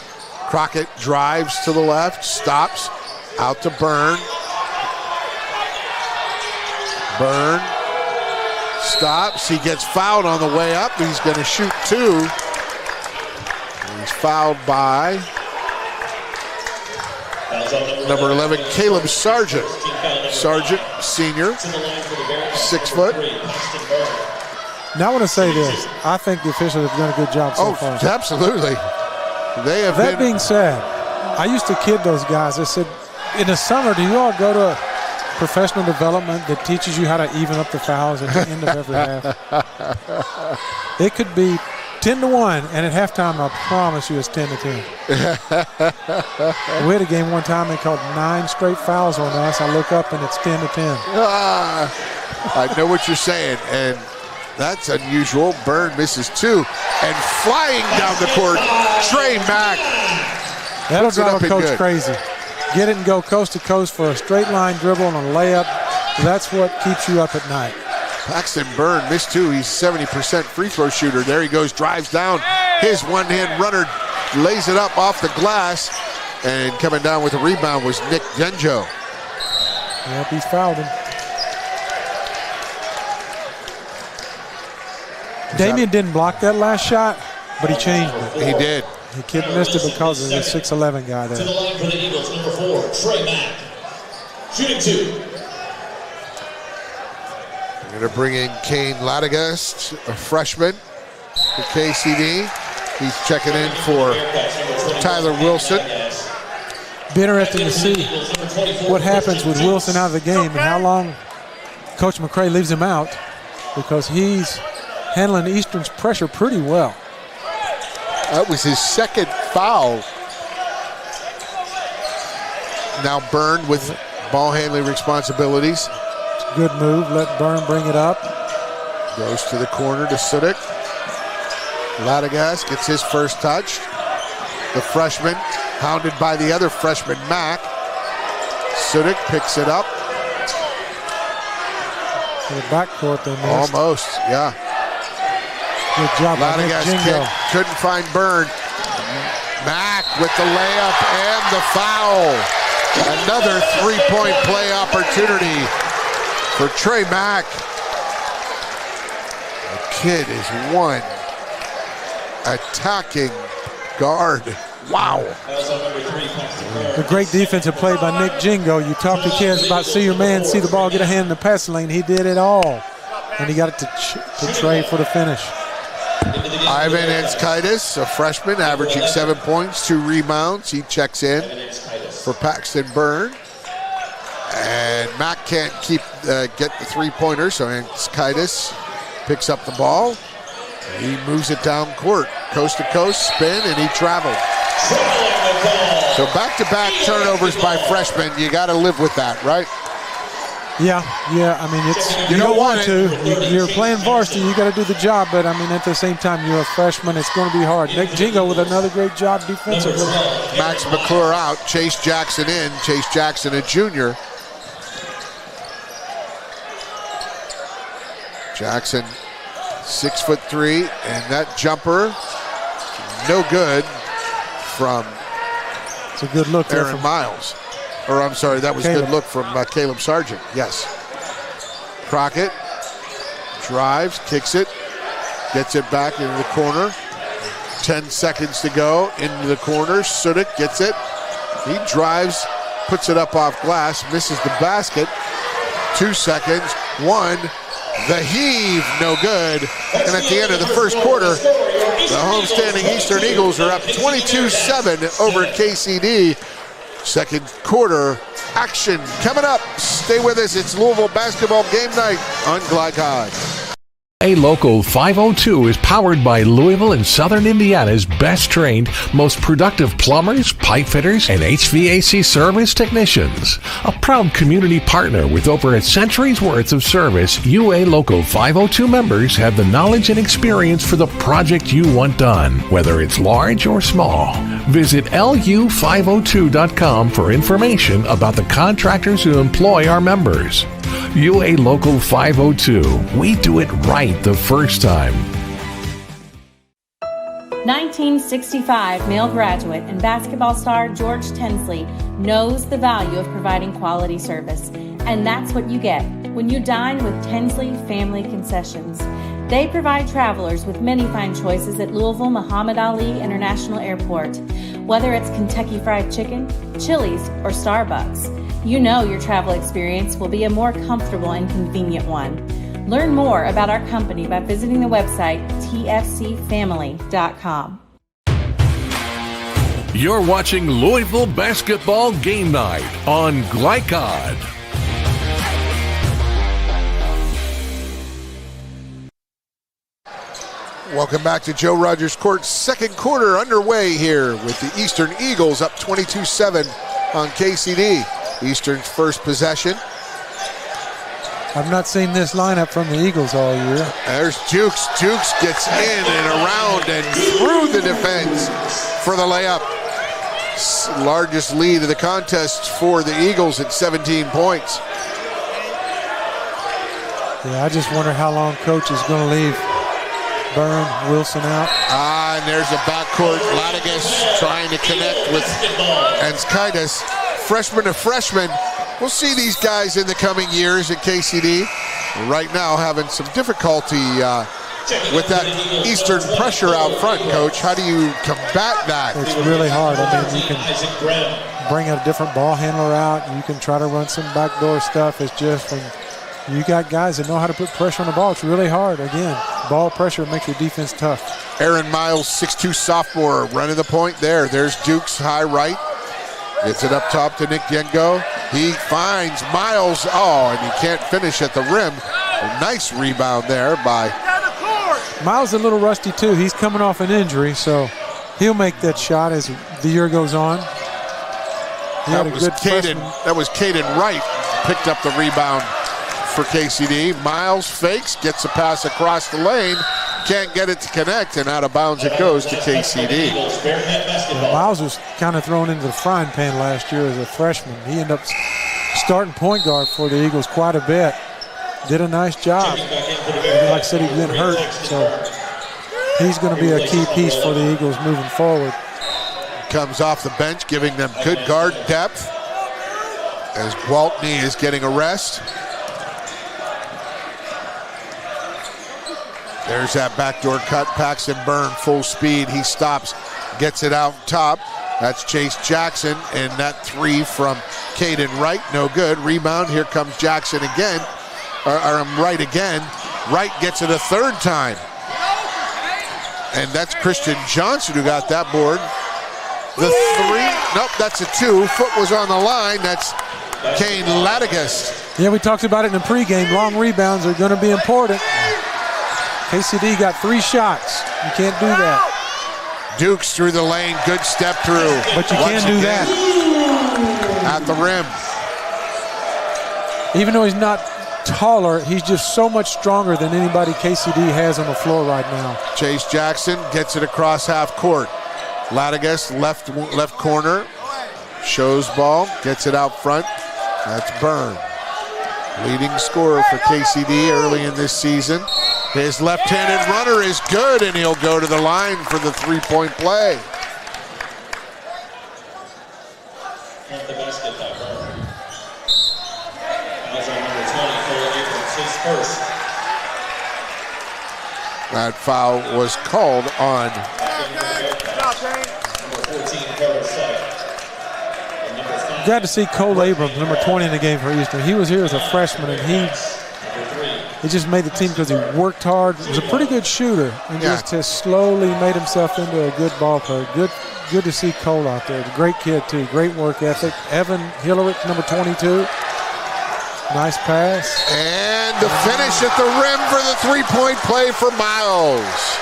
Crockett drives to the left, stops, out to Byrne. Byrne stops. He gets fouled on the way up. He's going to shoot 2. He's fouled by number 11, Caleb Sargent. Sargent, senior, 6 foot. Now I want to say this. I think the officials have done a good job so far. Absolutely. That being said, I used to kid those guys. I said, in the summer, do you all go to professional development that teaches you how to even up the fouls at the end of every half? It could be 10-1, and at halftime, I promise you it's 10-10. We had a game one time, they called 9 straight fouls on us. I look up, and it's 10-10. I know what you're saying, and that's unusual. Byrne misses 2, and flying down the court, Trey Mack. That'll drive a coach crazy. Get it and go coast to coast for a straight line dribble and a layup. That's what keeps you up at night. Paxton Byrne missed 2. He's 70% free throw shooter. There he goes, drives down. His one-hand runner lays it up off the glass. And coming down with a rebound was Nick Genjo. Yep, he's fouled him. Damian didn't block that last shot, but he changed it. He did. The kid missed it because of the 6'11" guy there. To the line for the Eagles, number 4, Trey Mack. Shooting 2. We're going to bring in Kane Ladegast, a freshman for KCD. He's checking in for Tyler Wilson. Be interesting to see what happens with Wilson out of the game and how long Coach McCray leaves him out, because he's handling Eastern's pressure pretty well. That was his second foul. Now Byrne with ball handling responsibilities. Good move, let Byrne bring it up. Goes to the corner to Sudik. Ladegast gets his first touch. The freshman, hounded by the other freshman, Mack. Sudik picks it up. To the backcourt they missed. Almost, yeah. Good job by Nick Jingo. Couldn't find Byrne. Mack with the layup and the foul. Another three-point play opportunity for Trey Mack. The kid is one attacking guard. Wow. The great defensive play by Nick Jingo. You talk to kids about see your man, see the ball, get a hand in the passing lane. He did it all. And he got it to Trey for the finish. Ivan Enskaitis, a freshman, averaging 7 points, 2 rebounds. He checks in for Paxton Byrne. And Mack can't get the three-pointer, so Enskaitis picks up the ball. He moves it down court, coast to coast, spin, and he traveled. So back-to-back turnovers by freshmen. You got to live with that, right? Yeah. I mean, it's you don't want to. You're playing varsity. You got to do the job, but I mean, at the same time, you're a freshman. It's going to be hard. Nick Jingo with another great job defensively. Max McClure out. Chase Jackson in. Chase Jackson, a junior. Jackson, 6'3", and that jumper, no good from. It's a good look there Aaron Miles. Or I'm sorry, that was a good look from Caleb Sargent. Yes. Crockett drives, kicks it, gets it back into the corner. 10 seconds to go into the corner. Sudik gets it. He drives, puts it up off glass, misses the basket. 2 seconds. 1. The heave, no good. And at the end of the first quarter, the homestanding Eastern Eagles are up 22-7 over KCD. Second quarter action coming up. Stay with us. It's Louisville basketball game night on Glycod. A Local 502 is powered by Louisville and Southern Indiana's best trained, most productive plumbers, pipe fitters, and HVAC service technicians. A proud community partner with over a century's worth of service, UA Local 502 members have the knowledge and experience for the project you want done, whether it's large or small. Visit lu502.com for information about the contractors who employ our members. UA Local 502. We do it right the first time. 1965 male graduate and basketball star George Tinsley knows the value of providing quality service. And that's what you get when you dine with Tinsley Family Concessions. They provide travelers with many fine choices at Louisville Muhammad Ali International Airport. Whether it's Kentucky Fried Chicken, Chili's, or Starbucks, you know your travel experience will be a more comfortable and convenient one. Learn more about our company by visiting the website tfcfamily.com. 5 You're watching Louisville Basketball Game Night on Glycod. Welcome back to Joe Rogers Court. Second quarter underway here with the Eastern Eagles up 22-7 on KCD. Eastern's first possession. I've not seen this lineup from the Eagles all year. There's Dukes. Dukes gets in and around and through the defense for the layup. Largest lead of the contest for the Eagles at 17 points. Yeah, I just wonder how long Coach is going to leave Byrne, Wilson out. And there's a backcourt. Latigas trying to connect with Anskaitis. Freshman to freshman. We'll see these guys in the coming years at KCD. Right now having some difficulty with that Eastern pressure out front, Coach. How do you combat that? It's really hard. I mean, you can bring a different ball handler out. You can try to run some backdoor stuff. It's just when you got guys that know how to put pressure on the ball, it's really hard. Again, ball pressure makes your defense tough. Aaron Miles, 6'2" sophomore, running the point there. There's Dukes high right. Gets it up top to Nick Yengo. He finds Miles. And he can't finish at the rim. A nice rebound there by... Miles is a little rusty too. He's coming off an injury, so he'll make that shot as the year goes on. That was Caden Wright picked up the rebound for KCD. Miles fakes, gets a pass across the lane, can't get it to connect, and out of bounds it goes to KCD. Miles was kind of thrown into the frying pan last year as a freshman. He ended up starting point guard for the Eagles quite a bit. Did a nice job. Like I said, he didn't hurt, so he's going to be a key piece for the Eagles moving forward. Comes off the bench, giving them good guard depth as Gwaltney is getting a rest. There's that backdoor cut. Paxton Byrne, full speed. He stops, gets it out top. That's Chase Jackson, and that three from Caden Wright, no good. Rebound, here comes Jackson again. Wright again. Wright gets it a third time. And that's Christian Johnson who got that board. The three, nope, that's a two. Foot was on the line. That's Kane Latigas. Yeah, we talked about it in the pregame. Long rebounds are going to be important. KCD got 3 shots. You can't do that. Dukes through the lane, good step through. But you can't do that. At the rim. Even though he's not taller, he's just so much stronger than anybody KCD has on the floor right now. Chase Jackson gets it across half court. Latigas left corner, shows ball, gets it out front. That's Byrne, leading scorer for KCD early in this season. His left-handed runner is good, and he'll go to the line for the three-point play. The basket by Byrne. Fouls on number 20, Cole Abrams, his first. That foul was called on Glad to see Cole Abrams, number 20 in the game for Eastern. He was here as a freshman, and he just made the team because he worked hard. He was a pretty good shooter, and just has slowly made himself into a good ball player. Good to see Cole out there. Great kid too. Great work ethic. Evan Hillerick, number 22. Nice pass. And the finish at the rim for the three-point play for Miles.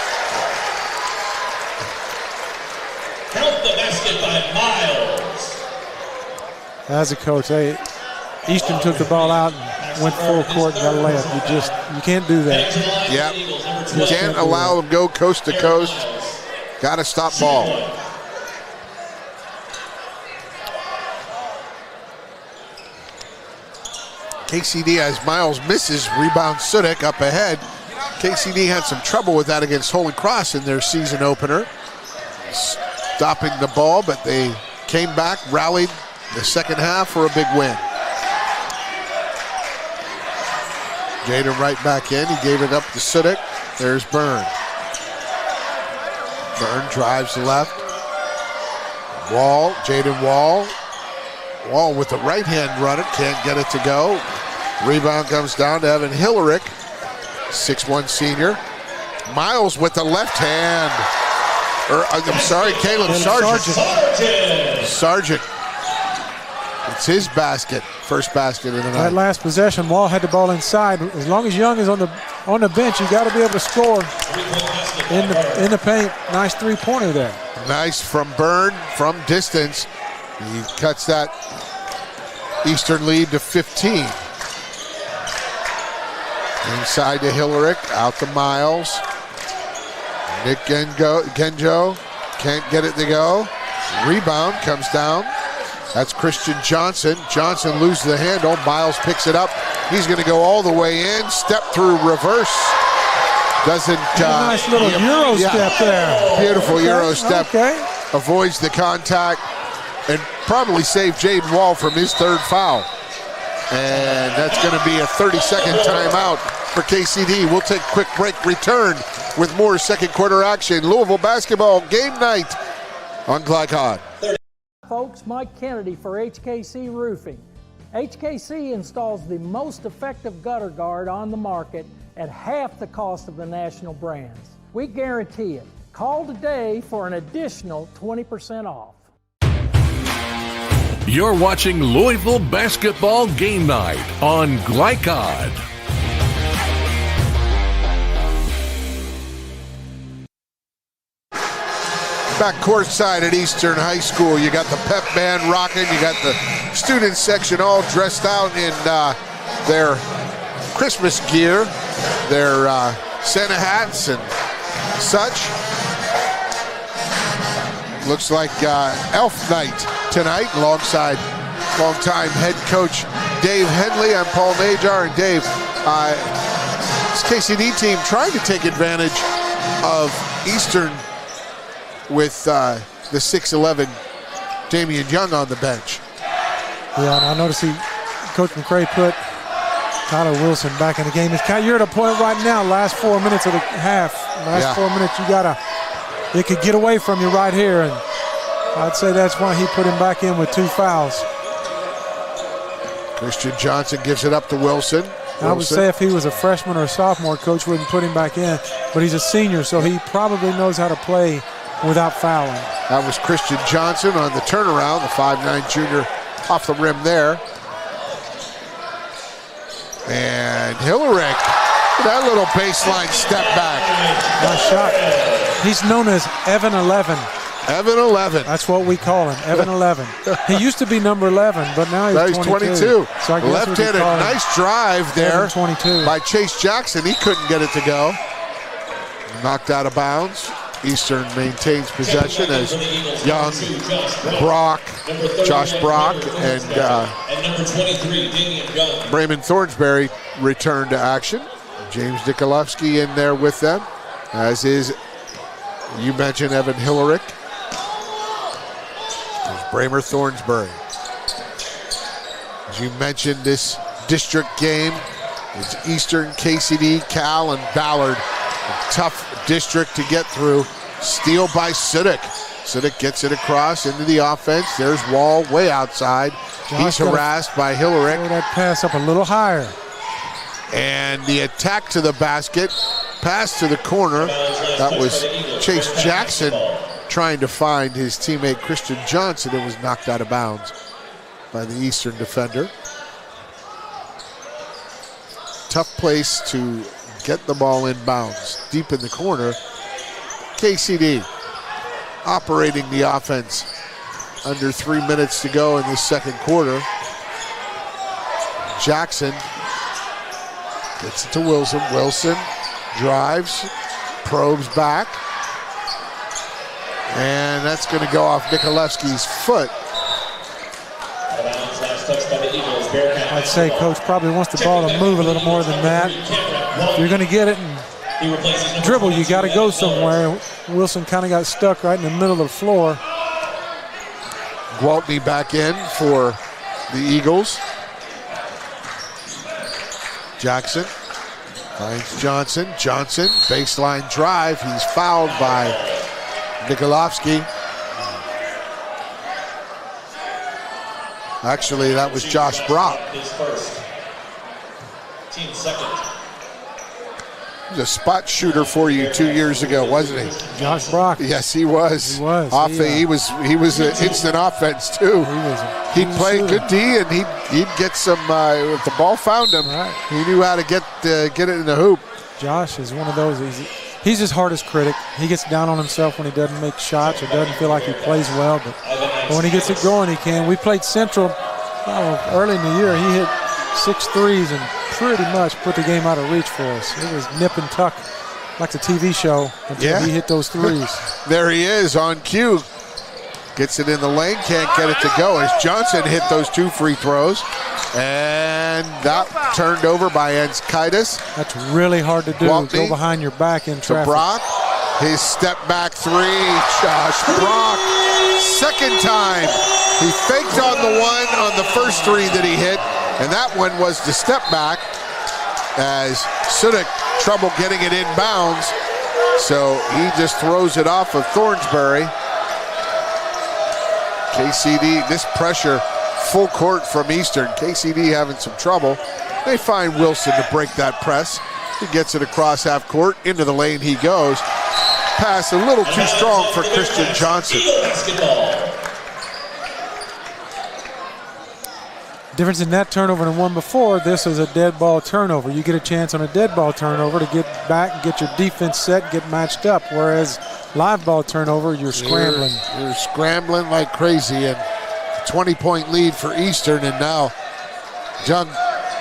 Count the basket by Miles. As a coach, Eastern took the ball out and went full court and got a layup. You can't do that. Yep. You can't allow them to go coast to coast. Got to stop ball. KCD, as Miles misses, rebound Sudik up ahead. KCD had some trouble with that against Holy Cross in their season opener. Stopping the ball, but they came back, rallied the second half for a big win. Jaden right back in. He gave it up to Sudik. There's Byrne. Byrne drives left. Wall, Jaden Wall. Wall with the right hand runner, can't get it to go. Rebound comes down to Evan Hillerick, 6'1" senior. Miles with the left hand. I'm sorry, Caleb Sargent. Sargent. It's his basket, first basket of the night. That last possession, Wall had the ball inside. As long as Young is on the bench, you got to be able to score in the paint. Nice three-pointer there. Nice from Byrne, from distance. He cuts that Eastern lead to 15. Inside to Hillerick, out to Miles. Nick Genjo can't get it to go. Rebound comes down. That's Christian Johnson. Johnson loses the handle. Miles picks it up. He's going to go all the way in. Step through reverse. Doesn't. Nice little Euro step there. Beautiful Euro step. Avoids the contact and probably saved Jaden Wall from his third foul. And that's going to be a 30-second timeout for KCD. We'll take a quick break. Return with more second quarter action. Louisville basketball game night on Glycod. Folks, Mike Kennedy for HKC Roofing. HKC installs the most effective gutter guard on the market at half the cost of the national brands. We guarantee it. Call today for an additional 20% off. You're watching Louisville basketball game night on Glycod. Back courtside at Eastern High School, you got the pep band rocking, you got the student section all dressed out in their Christmas gear, their Santa hats and such. Looks like Elf Night tonight alongside longtime head coach Dave Henley. I'm Paul Najar, and Dave, this KCD team trying to take advantage of Eastern with the 6'11" Damian Young on the bench. Yeah, and I noticed Coach McCray put Tyler Wilson back in the game. You're at a point right now, last 4 minutes of the half. Last 4 minutes, it could get away from you right here, and I'd say that's why he put him back in with 2 fouls. Christian Johnson gives it up to Wilson. I would say if he was a freshman or a sophomore, Coach wouldn't put him back in, but he's a senior, so he probably knows how to play without fouling. That was Christian Johnson on the turnaround, the 5'9" junior off the rim there. And Hillerick, that little baseline step back. Nice shot. He's known as Evan 11. Evan 11. That's what we call him, Evan 11. He used to be number 11, but now he's 22. So I guess left-handed, nice drive there by Chase Jackson. He couldn't get it to go. Knocked out of bounds. Eastern maintains possession as Young, Brock, Josh Brock, and number 23, Damian Young. Brayman Thornsberry return to action. James Nikolowski in there with them, as is, you mentioned, Evan Hillerick. There's Braymer Thornsberry. As you mentioned, this district game, it's Eastern, KCD, Cal, and Ballard. A tough district to get through. Steal by Sudik. Sudik gets it across into the offense. There's Wall way outside. He's harassed by Hillerick. Throw that pass up a little higher. And the attack to the basket, pass to the corner. That was Chase Jackson trying to find his teammate Christian Johnson. It was knocked out of bounds by the Eastern defender. Tough place to get the ball in bounds. Deep in the corner, KCD operating the offense. Under 3 minutes to go in the second quarter. Jackson gets it to Wilson. Wilson drives, probes back. And that's going to go off Nikolewski's foot. I'd say Coach probably wants the ball to move a little more than that. If you're going to get it and dribble, you got to go somewhere. Wilson kind of got stuck right in the middle of the floor. Gwaltney back in for the Eagles. Jackson finds Johnson. Johnson, baseline drive. He's fouled by Nikolowski. Actually, that was Josh Brock. His first. Team second. He was a spot shooter for you 2 years ago, wasn't he? Josh Brock. Yes, he was. He was. He was an instant offense too. He'd play good D, and he'd get some. If the ball found him, he knew how to get it in the hoop. Josh is one of those. He's his hardest critic. He gets down on himself when he doesn't make shots or doesn't feel like he plays well. But when he gets it going, he can. We played Central early in the year. He hit 6 threes and pretty much put the game out of reach for us. It was nip and tuck like the TV show until he hit those threes. There he is on cue. Gets it in the lane, can't get it to go as Johnson hit those 2 free throws. And that turned over by Enskaitis. That's really hard to do. Waltney go behind your back in traffic. To Brock. His step back 3. Josh Brock. Second time. He faked on the one on the first 3 that he hit. And that one was the step back as Sudik trouble getting it inbounds. So he just throws it off of Thornsbury. KCD, this pressure, full court from Eastern. KCD having some trouble. They find Wilson to break that press. He gets it across half court. Into the lane he goes. Pass a little too strong for Christian Johnson. Difference in that turnover than one before, this was a dead ball turnover. You get a chance on a dead ball turnover to get back, get your defense set, get matched up. Whereas live ball turnover, you're scrambling. You're scrambling like crazy. And 20-point lead for Eastern. And now Jung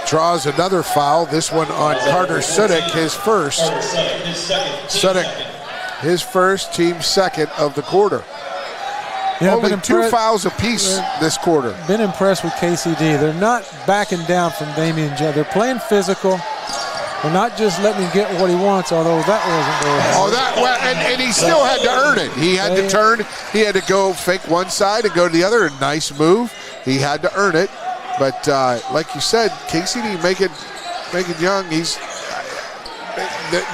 draws another foul. This one on Carter Sudik, his first. Sudik, his first, team second of the quarter. Yeah, only 2 fouls apiece this quarter. Been impressed with KCD. They're not backing down from Damian Judd. They're playing physical. They're not just letting him get what he wants, although that wasn't very and he still had to earn it. He had to turn. He had to go fake one side and go to the other. A nice move. He had to earn it. But like you said, KCD making Young. He's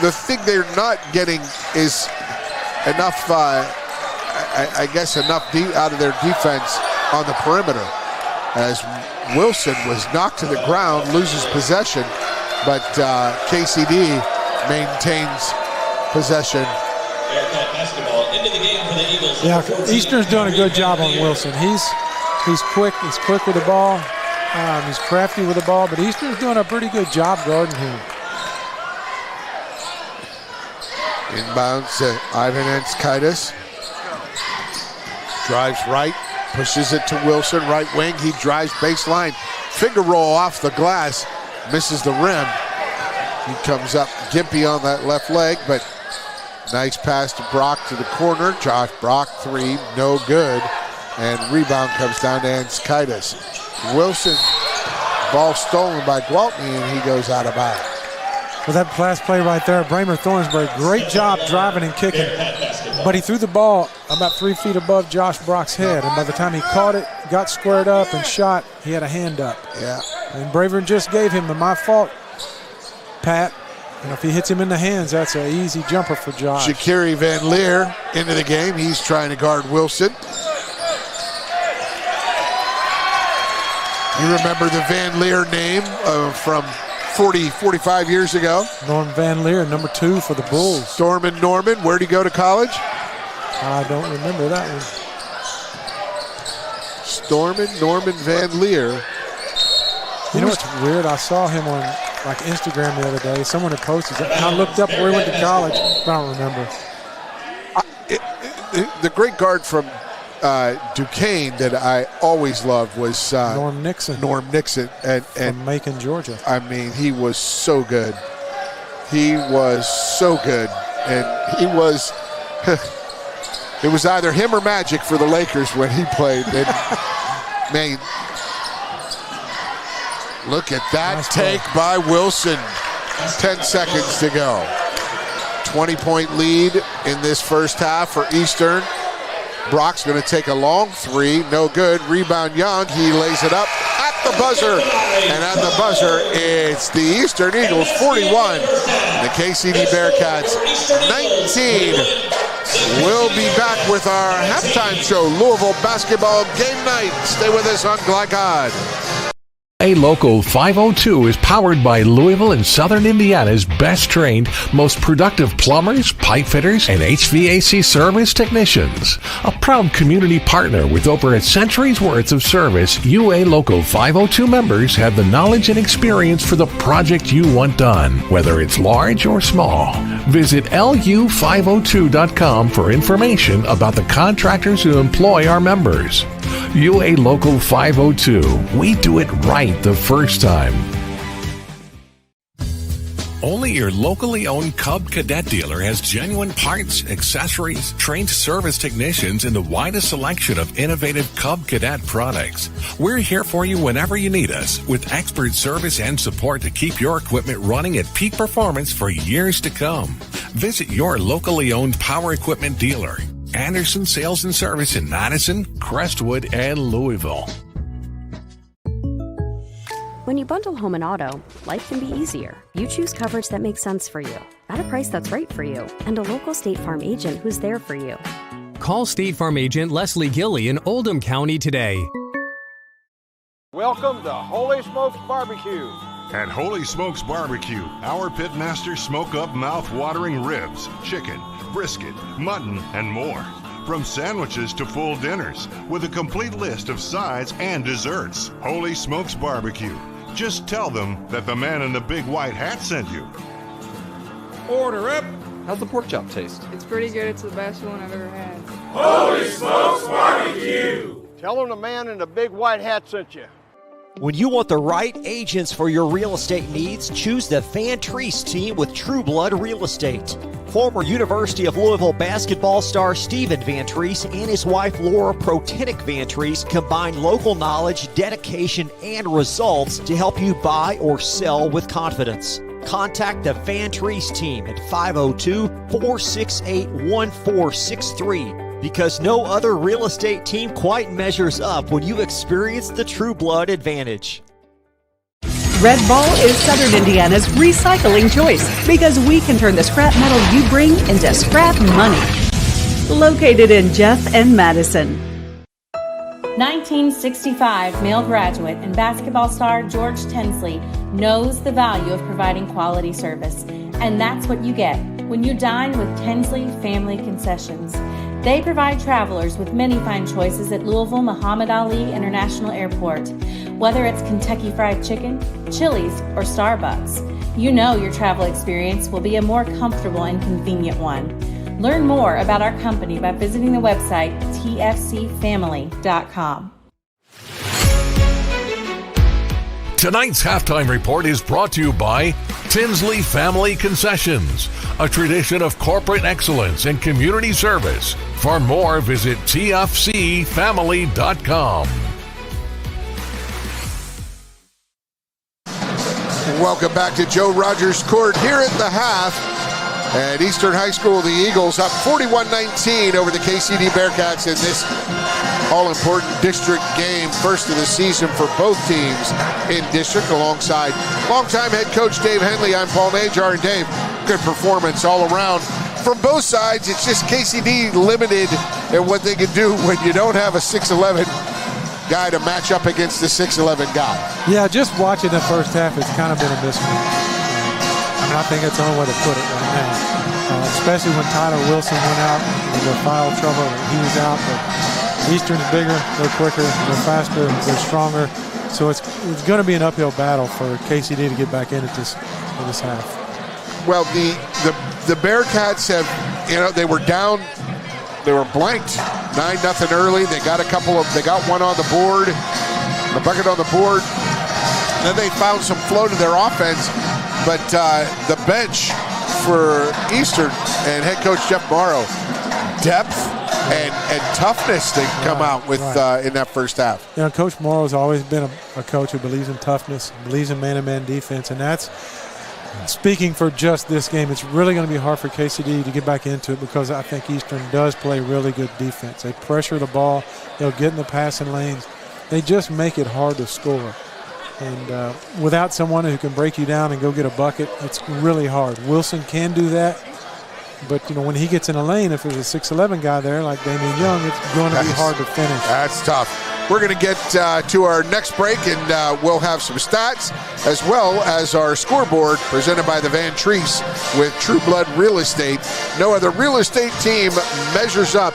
the thing they're not getting is enough. I guess enough out of their defense on the perimeter, as Wilson was knocked to the ground, loses possession, but KCD maintains possession. Yeah, Eastern's doing a good job on Wilson. He's quick. He's quick with the ball. He's crafty with the ball, but Eastern's doing a pretty good job guarding him. Inbounds to Ivan Enskaitis. Drives right, pushes it to Wilson, right wing. He drives baseline. Finger roll off the glass, misses the rim. He comes up gimpy on that left leg, but nice pass to Brock to the corner. Josh Brock 3, no good. And rebound comes down to Enskaitis. Wilson, ball stolen by Gwaltney, and he goes out of bounds. Well, that pass play right there, Bramer Thornsbury, great job driving and kicking. But he threw the ball about 3 feet above Josh Brock's head. And by the time he caught it, got squared up and shot, he had a hand up. Yeah. And Braver just gave him the my fault, Pat. And if he hits him in the hands, that's an easy jumper for Josh. Shakiri Van Leer into the game. He's trying to guard Wilson. You remember the Van Leer name from 45 years ago. Norm Van Leer, number 2 for the Bulls. Stormin Norman, where'd he go to college? I don't remember that one. Stormin Norman Van Leer. You know what's weird? I saw him on like Instagram the other day. Someone had posted it, and I looked up where he went to college. I don't remember. The great guard from Duquesne that I always loved was Norm Nixon. and from Macon, Georgia. I mean, he was so good. He was so good, and he was. It was either him or Magic for the Lakers when he played. And, man, look at that nice take by Wilson. 10 seconds to go. 20-point lead in this first half for Eastern. Brock's going to take a long 3, no good. Rebound Young, he lays it up at the buzzer. And at the buzzer, it's the Eastern Eagles 41, the KCD Bearcats 19. We'll be back with our halftime show, Louisville basketball game night. Stay with us on Glycod. A Local 502 is powered by Louisville and Southern Indiana's best trained, most productive plumbers, pipe fitters, and HVAC service technicians. A proud community partner with over a century's worth of service, UA Local 502 members have the knowledge and experience for the project you want done, whether it's large or small. Visit lu502.com for information about the contractors who employ our members. UA Local 502. We do it right the first time. Only your locally owned Cub Cadet dealer has genuine parts, accessories, trained service technicians, and the widest selection of innovative Cub Cadet products. We're here for you whenever you need us, with expert service and support to keep your equipment running at peak performance for years to come. Visit your locally owned power equipment dealer. Anderson Sales and Service in Madison, Crestwood, and Louisville. When you bundle home and auto, life can be easier. You choose coverage that makes sense for you, at a price that's right for you, and a local State Farm agent who's there for you. Call State Farm agent Leslie Gilly in Oldham County today. Welcome to Holy Smokes Barbecue. At Holy Smokes Barbecue, our pitmasters smoke up mouth-watering ribs, chicken, brisket, mutton, and more. From sandwiches to full dinners, with a complete list of sides and desserts. Holy Smokes Barbecue. Just tell them that the man in the big white hat sent you. Order up! How's the pork chop taste? It's pretty good. It's the best one I've ever had. Holy Smokes Barbecue! Tell them the man in the big white hat sent you. When you want the right agents for your real estate needs, choose the Van Treese team with True Blood Real Estate. Former University of Louisville basketball star Stephen Van Treese and his wife Laura Protenick Van Treese combine local knowledge, dedication, and results to help you buy or sell with confidence. Contact the Van Treese team at 502-468-1463. Because no other real estate team quite measures up when you experience the True Blood advantage. Red Ball is Southern Indiana's recycling choice because we can turn the scrap metal you bring into scrap money. Located in Jeff and Madison. 1965 male graduate and basketball star George Tensley knows the value of providing quality service. And that's what you get when you dine with Tensley Family Concessions. They provide travelers with many fine choices at Louisville Muhammad Ali International Airport. Whether it's Kentucky Fried Chicken, Chili's, or Starbucks, you know your travel experience will be a more comfortable and convenient one. Learn more about our company by visiting the website tfcfamily.com. Tonight's halftime report is brought to you by Tinsley Family Concessions, a tradition of corporate excellence and community service. For more, visit tfcfamily.com. Welcome back to Joe Rogers Court here at the half. At Eastern High School, the Eagles up 41-19 over the KCD Bearcats in this all-important district game, first of the season for both teams in district, alongside longtime head coach Dave Henley. I'm Paul Najar, and Dave, good performance all around. From both sides, it's just KCD limited in what they can do when you don't have a 6'11 guy to match up against the 6'11 guy. Yeah, just watching the first half, it's kind of been a mismatch. I mean, I think that's the only way to put it right now. Especially when Tyler Wilson went out with the foul trouble, he was out. But Eastern's bigger, they're quicker, they're faster, they're stronger. So it's going to be an uphill battle for KCD to get back into this half. Well, the Bearcats have, they were down, they were blanked 9-0 early. They got one on the board, a bucket on the board. Then they found some flow to their offense, but the bench for Eastern and head coach Jeff Morrow, depth and toughness they come out with in that first half. Coach Morrow's always been a coach who believes in toughness, believes in man-to-man defense, and that's speaking for just this game. It's really going to be hard for KCD to get back into it because I think Eastern does play really good defense. They pressure the ball. They'll get in the passing lanes. They just make it hard to score. And without someone who can break you down and go get a bucket, it's really hard. Wilson can do that. But, when he gets in a lane, if there's a 6'11 guy there like Damian Young, it's going to be hard to finish. That's tough. We're going to get to our next break, and we'll have some stats as well as our scoreboard presented by the Van Treese with True Blood Real Estate. No other real estate team measures up.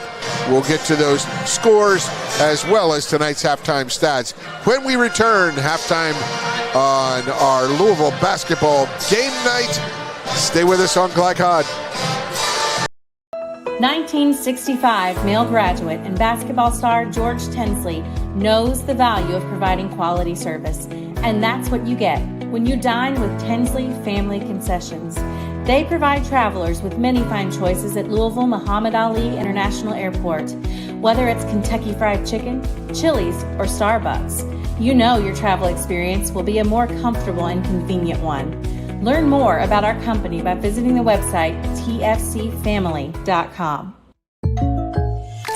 We'll get to those scores as well as tonight's halftime stats. When we return, halftime on our Louisville basketball game night. Stay with us on Glycod. 1965 male graduate and basketball star George Tensley knows the value of providing quality service, and that's what you get when you dine with Tensley Family Concessions. They provide travelers with many fine choices at Louisville Muhammad Ali International Airport. Whether it's Kentucky Fried Chicken, Chili's, or Starbucks, you know your travel experience will be a more comfortable and convenient one. Learn more about our company by visiting the website tfcfamily.com.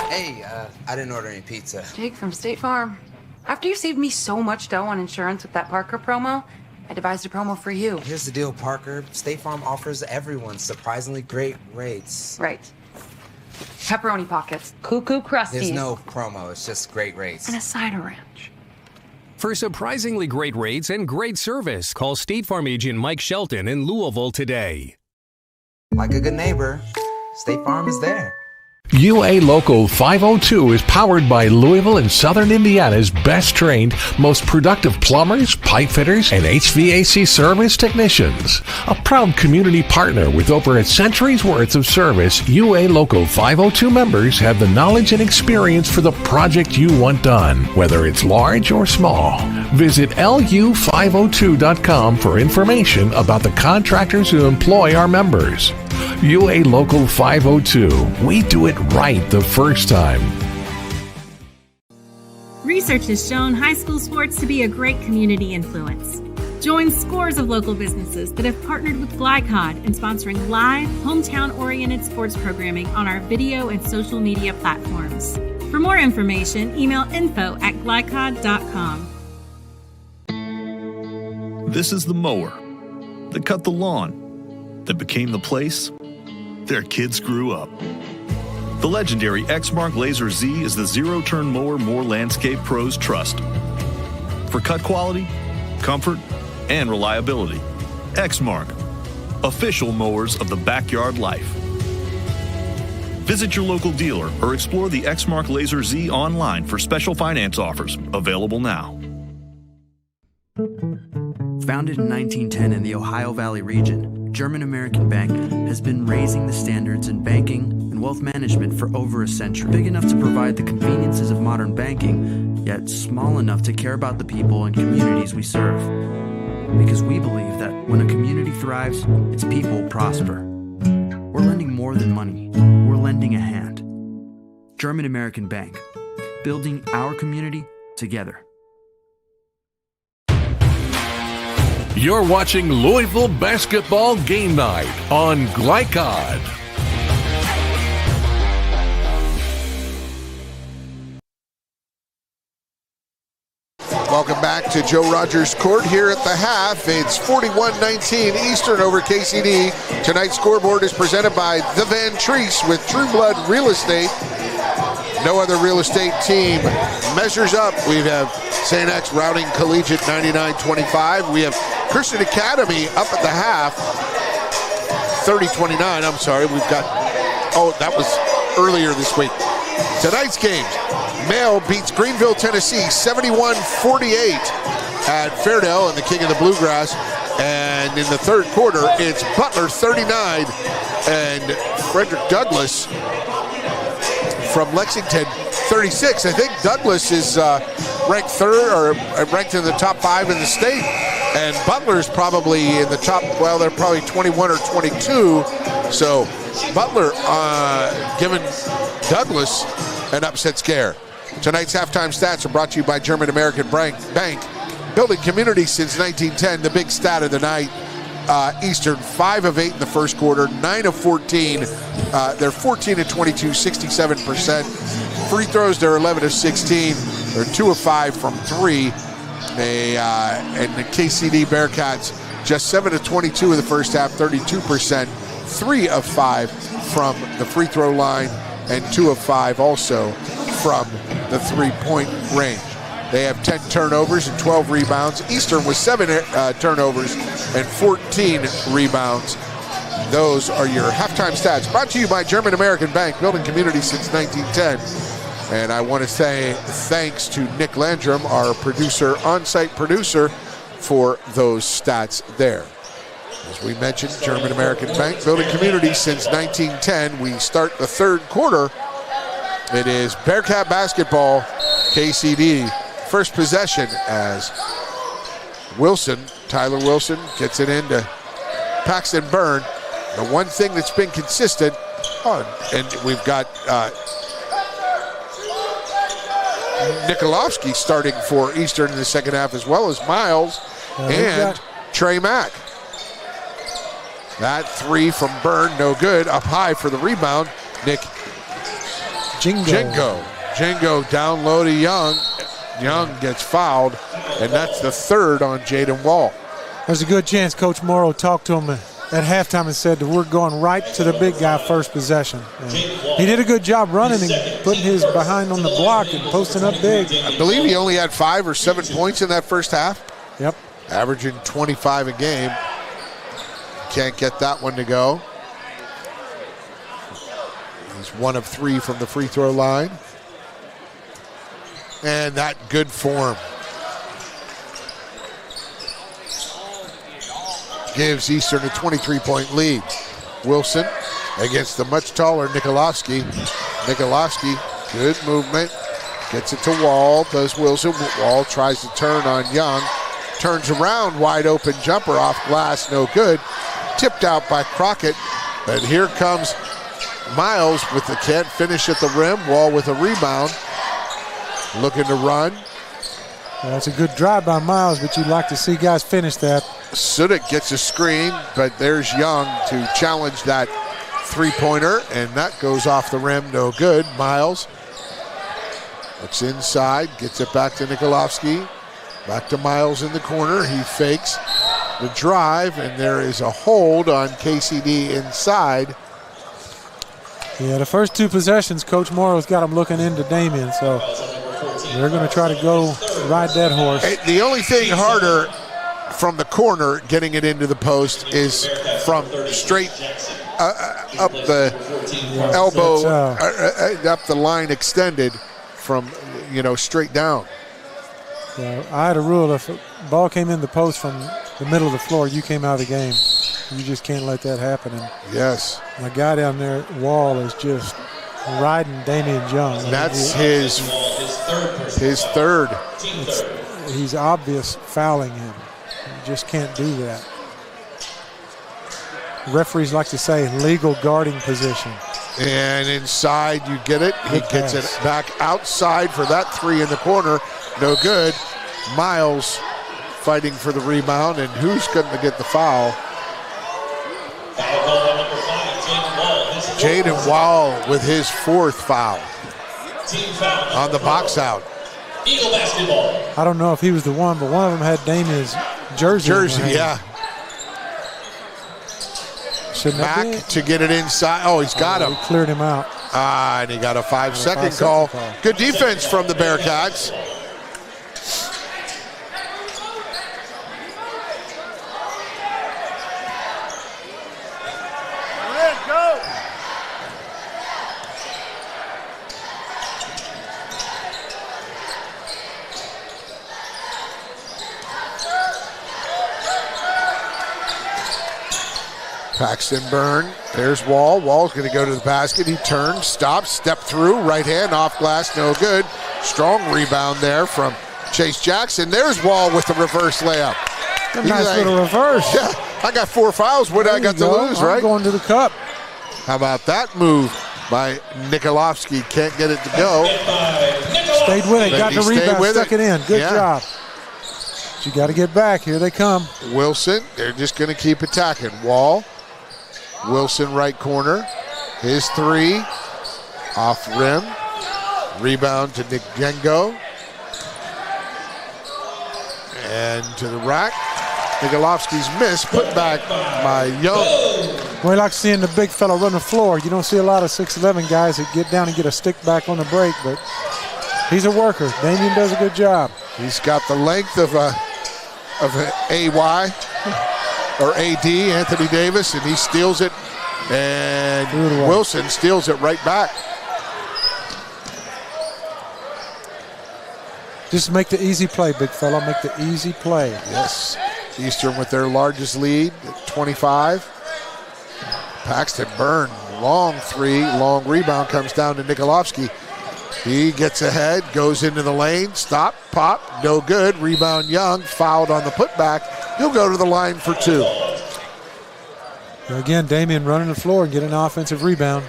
Hey, I didn't order any pizza. Jake from State Farm. After you saved me so much dough on insurance with that Parker promo, I devised a promo for you. Here's the deal, Parker. State Farm offers everyone surprisingly great rates. Right. Pepperoni pockets, cuckoo crusties. There's no promo, it's just great rates. And a cider ranch. For surprisingly great rates and great service, call State Farm agent Mike Shelton in Louisville today. Like a good neighbor, State Farm is there. UA Local 502 is powered by Louisville and Southern Indiana's best trained, most productive plumbers, pipe fitters, and HVAC service technicians. A proud community partner with over a century's worth of service, UA Local 502 members have the knowledge and experience for the project you want done, whether it's large or small. Visit lu502.com for information about the contractors who employ our members. UA Local 502. We do it right the first time. Research has shown high school sports to be a great community influence. Join scores of local businesses that have partnered with Glycod in sponsoring live, hometown-oriented sports programming on our video and social media platforms. For more information, email info@glycod.com. This is the mower that cut the lawn, that became the place their kids grew up. The legendary Exmark Laser Z is the zero-turn mower more landscape pros trust. For cut quality, comfort, and reliability. Exmark, official mowers of the backyard life. Visit your local dealer or explore the Exmark Laser Z online for special finance offers, available now. Founded in 1910 in the Ohio Valley region, German American Bank has been raising the standards in banking and wealth management for over a century. Big enough to provide the conveniences of modern banking, yet small enough to care about the people and communities we serve. Because we believe that when a community thrives, its people prosper. We're lending more than money. We're lending a hand. German American Bank, building our community together. You're watching Louisville Basketball Game Night on Glycod. Welcome back to Joe Rogers Court here at the half. It's 41-19 Eastern over KCD. Tonight's scoreboard is presented by the Van Treese with True Blood Real Estate. No other real estate team measures up. We have St. X routing Collegiate 99-25. We have Christian Academy up at the half, 30-29. I'm sorry, we've got, that was earlier this week. Tonight's games, Male beats Greenville, Tennessee, 71-48 at Fairdale and the King of the Bluegrass. And in the third quarter, it's Butler 39 and Frederick Douglass from Lexington 36. I think Douglass is ranked third or ranked in the top 5 in the state. And Butler's probably in the top, well, they're probably 21 or 22. So Butler giving Douglass an upset scare. Tonight's halftime stats are brought to you by German American Bank. Building community since 1910, the big stat of the night. Eastern, 5 of 8 in the first quarter, 9 of 14. They're 14 of 22, 67%. Free throws, they're 11 of 16. They're 2 of 5 from 3. And the KCD Bearcats, just 7 of 22 in the first half, 32%. 3 of 5 from the free throw line, and 2 of 5 also from the three-point range. They have 10 turnovers and 12 rebounds. Eastern with 7 turnovers and 14 rebounds. Those are your halftime stats. Brought to you by German American Bank, building community since 1910. And I want to say thanks to Nick Landrum, our producer, on-site producer, for those stats there. As we mentioned, German American Bank, building community since 1910. We start the third quarter. It is Bearcat basketball, KCD. First possession as Tyler Wilson gets it into Paxton Byrne. The one thing that's been consistent, and we've got Nikolovsky starting for Eastern in the second half, as well as Miles and Trey Mack. That three from Byrne, no good. Up high for the rebound, Nick Jingo down low to Young. Young gets fouled, and that's the third on Jaden Wall. There's a good chance Coach Morrow talked to him at halftime and said that we're going right to the big guy first possession. And he did a good job running and putting his behind on the block and posting up big. I believe he only had 5 or 7 points in that first half. Yep. Averaging 25 a game. Can't get that one to go. He's 1 of 3 from the free throw line. And that good form gives Eastern a 23-point lead. Wilson against the much taller Nikolovsky. Nikolovsky, good movement. Gets it to Wall, does Wilson. Wall tries to turn on Young. Turns around, wide open jumper off glass, no good. Tipped out by Crockett. And here comes Miles with the can't finish at the rim. Wall with a rebound. Looking to run. Well, that's a good drive by Miles, but you'd like to see guys finish that. Sudik gets a screen, but there's Young to challenge that three-pointer, and that goes off the rim, no good. Miles looks inside, gets it back to Nikolovsky. Back to Miles in the corner. He fakes the drive, and there is a hold on KCD inside. Yeah, the first 2 possessions, Coach Morrow's got him looking into Damien, so they're going to try to go ride that horse. The only thing harder from the corner getting it into the post is from straight up the elbow, up the line extended from, straight down. Yeah, I had a rule, if a ball came in the post from the middle of the floor, you came out of the game. You just can't let that happen. And yes. My guy down there, Wall, is just riding Damian Young. That's his third. He's obvious fouling him. You just can't do that. Referees like to say legal guarding position. And inside, you get it. He gets it back outside for that three in the corner. No good. Miles fighting for the rebound, and who's going to get the foul? Jaden Wall with his 4th foul on the box out. Eagle basketball. I don't know if he was the one, but one of them had Damian's jersey. Yeah. Back to get it inside. Oh, he's got him. He cleared him out. And he got a 5-second call. Good defense from the Bearcats. Paxton Byrne, there's Wall. Wall's going to go to the basket. He turns, stops, step through, right hand off glass, no good. Strong rebound there from Chase Jackson. There's Wall with the reverse layup. A nice little reverse. Yeah, I got 4 fouls. What I got to lose, right? I'm going to the cup. How about that move by Nikolovsky? Can't get it to go. Stayed with it, got the rebound, stuck it in. Good job. But you got to get back. Here they come. Wilson, they're just going to keep attacking. Wall. Wilson right corner. His 3 off rim. Rebound to Nick Gengo. And to the rack. Nikolovsky's miss, put back by Young. We like seeing the big fella run the floor. You don't see a lot of 6'11" guys that get down and get a stick back on the break, but he's a worker. Damien does a good job. He's got the length of a AY or AD, Anthony Davis, and he steals it. And Wilson steals it right back. Just make the easy play, big fella. Make the easy play. Yes. Eastern with their largest lead at 25. Paxton Byrne, long three, long rebound comes down to Nikolovsky. He gets ahead, goes into the lane, stop, pop, no good. Rebound Young, fouled on the putback. He'll go to the line for 2. Again, Damian running the floor and getting an offensive rebound.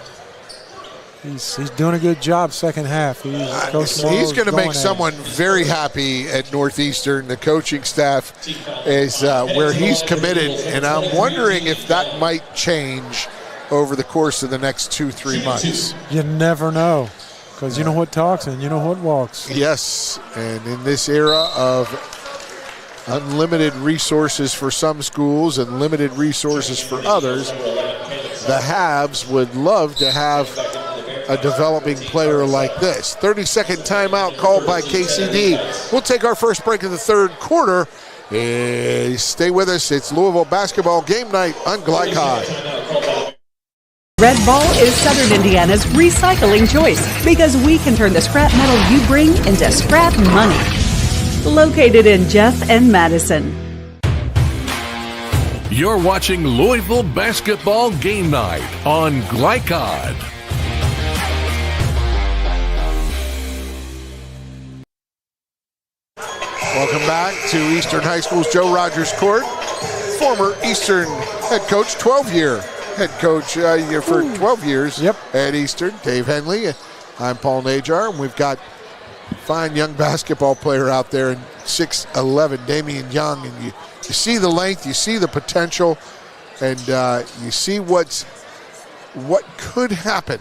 He's doing a good job second half. He's going to make someone very happy at Northeastern. The coaching staff is where he's committed, and I'm wondering if that might change over the course of the next 2-3 months. You never know, because you know what talks and you know what walks. Yes, and in this era of unlimited resources for some schools and limited resources for others, the haves would love to have a developing player like this. 30-second timeout called by KCD. We'll take our first break of the third quarter. Stay with us. It's Louisville basketball game night on Glycod. Red Ball is Southern Indiana's recycling choice because we can turn the scrap metal you bring into scrap money. Located in Jeff and Madison. You're watching Louisville basketball game night on Glycod. Welcome back to Eastern High School's Joe Rogers Court. Former Eastern head coach, 12-year head coach for 12 years at Eastern, Dave Henley. I'm Paul Najar, and we've got a fine young basketball player out there in 6'11", Damian Young. And you see the length, you see the potential, and you see what could happen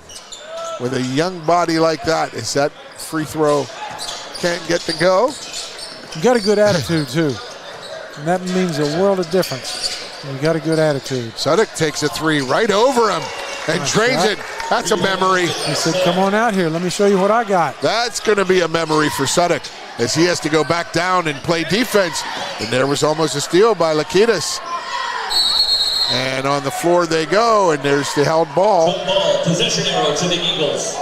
with a young body like that. Is that free throw can't get to go? You got a good attitude, too. And that means a world of difference. You got a good attitude. Sudek takes a three right over him and drains it. That's a memory. He said, come on out here. Let me show you what I got. That's going to be a memory for Sudek as he has to go back down and play defense. And there was almost a steal by Lakitas. And on the floor they go, and there's the held ball. Possession arrow to the Eagles.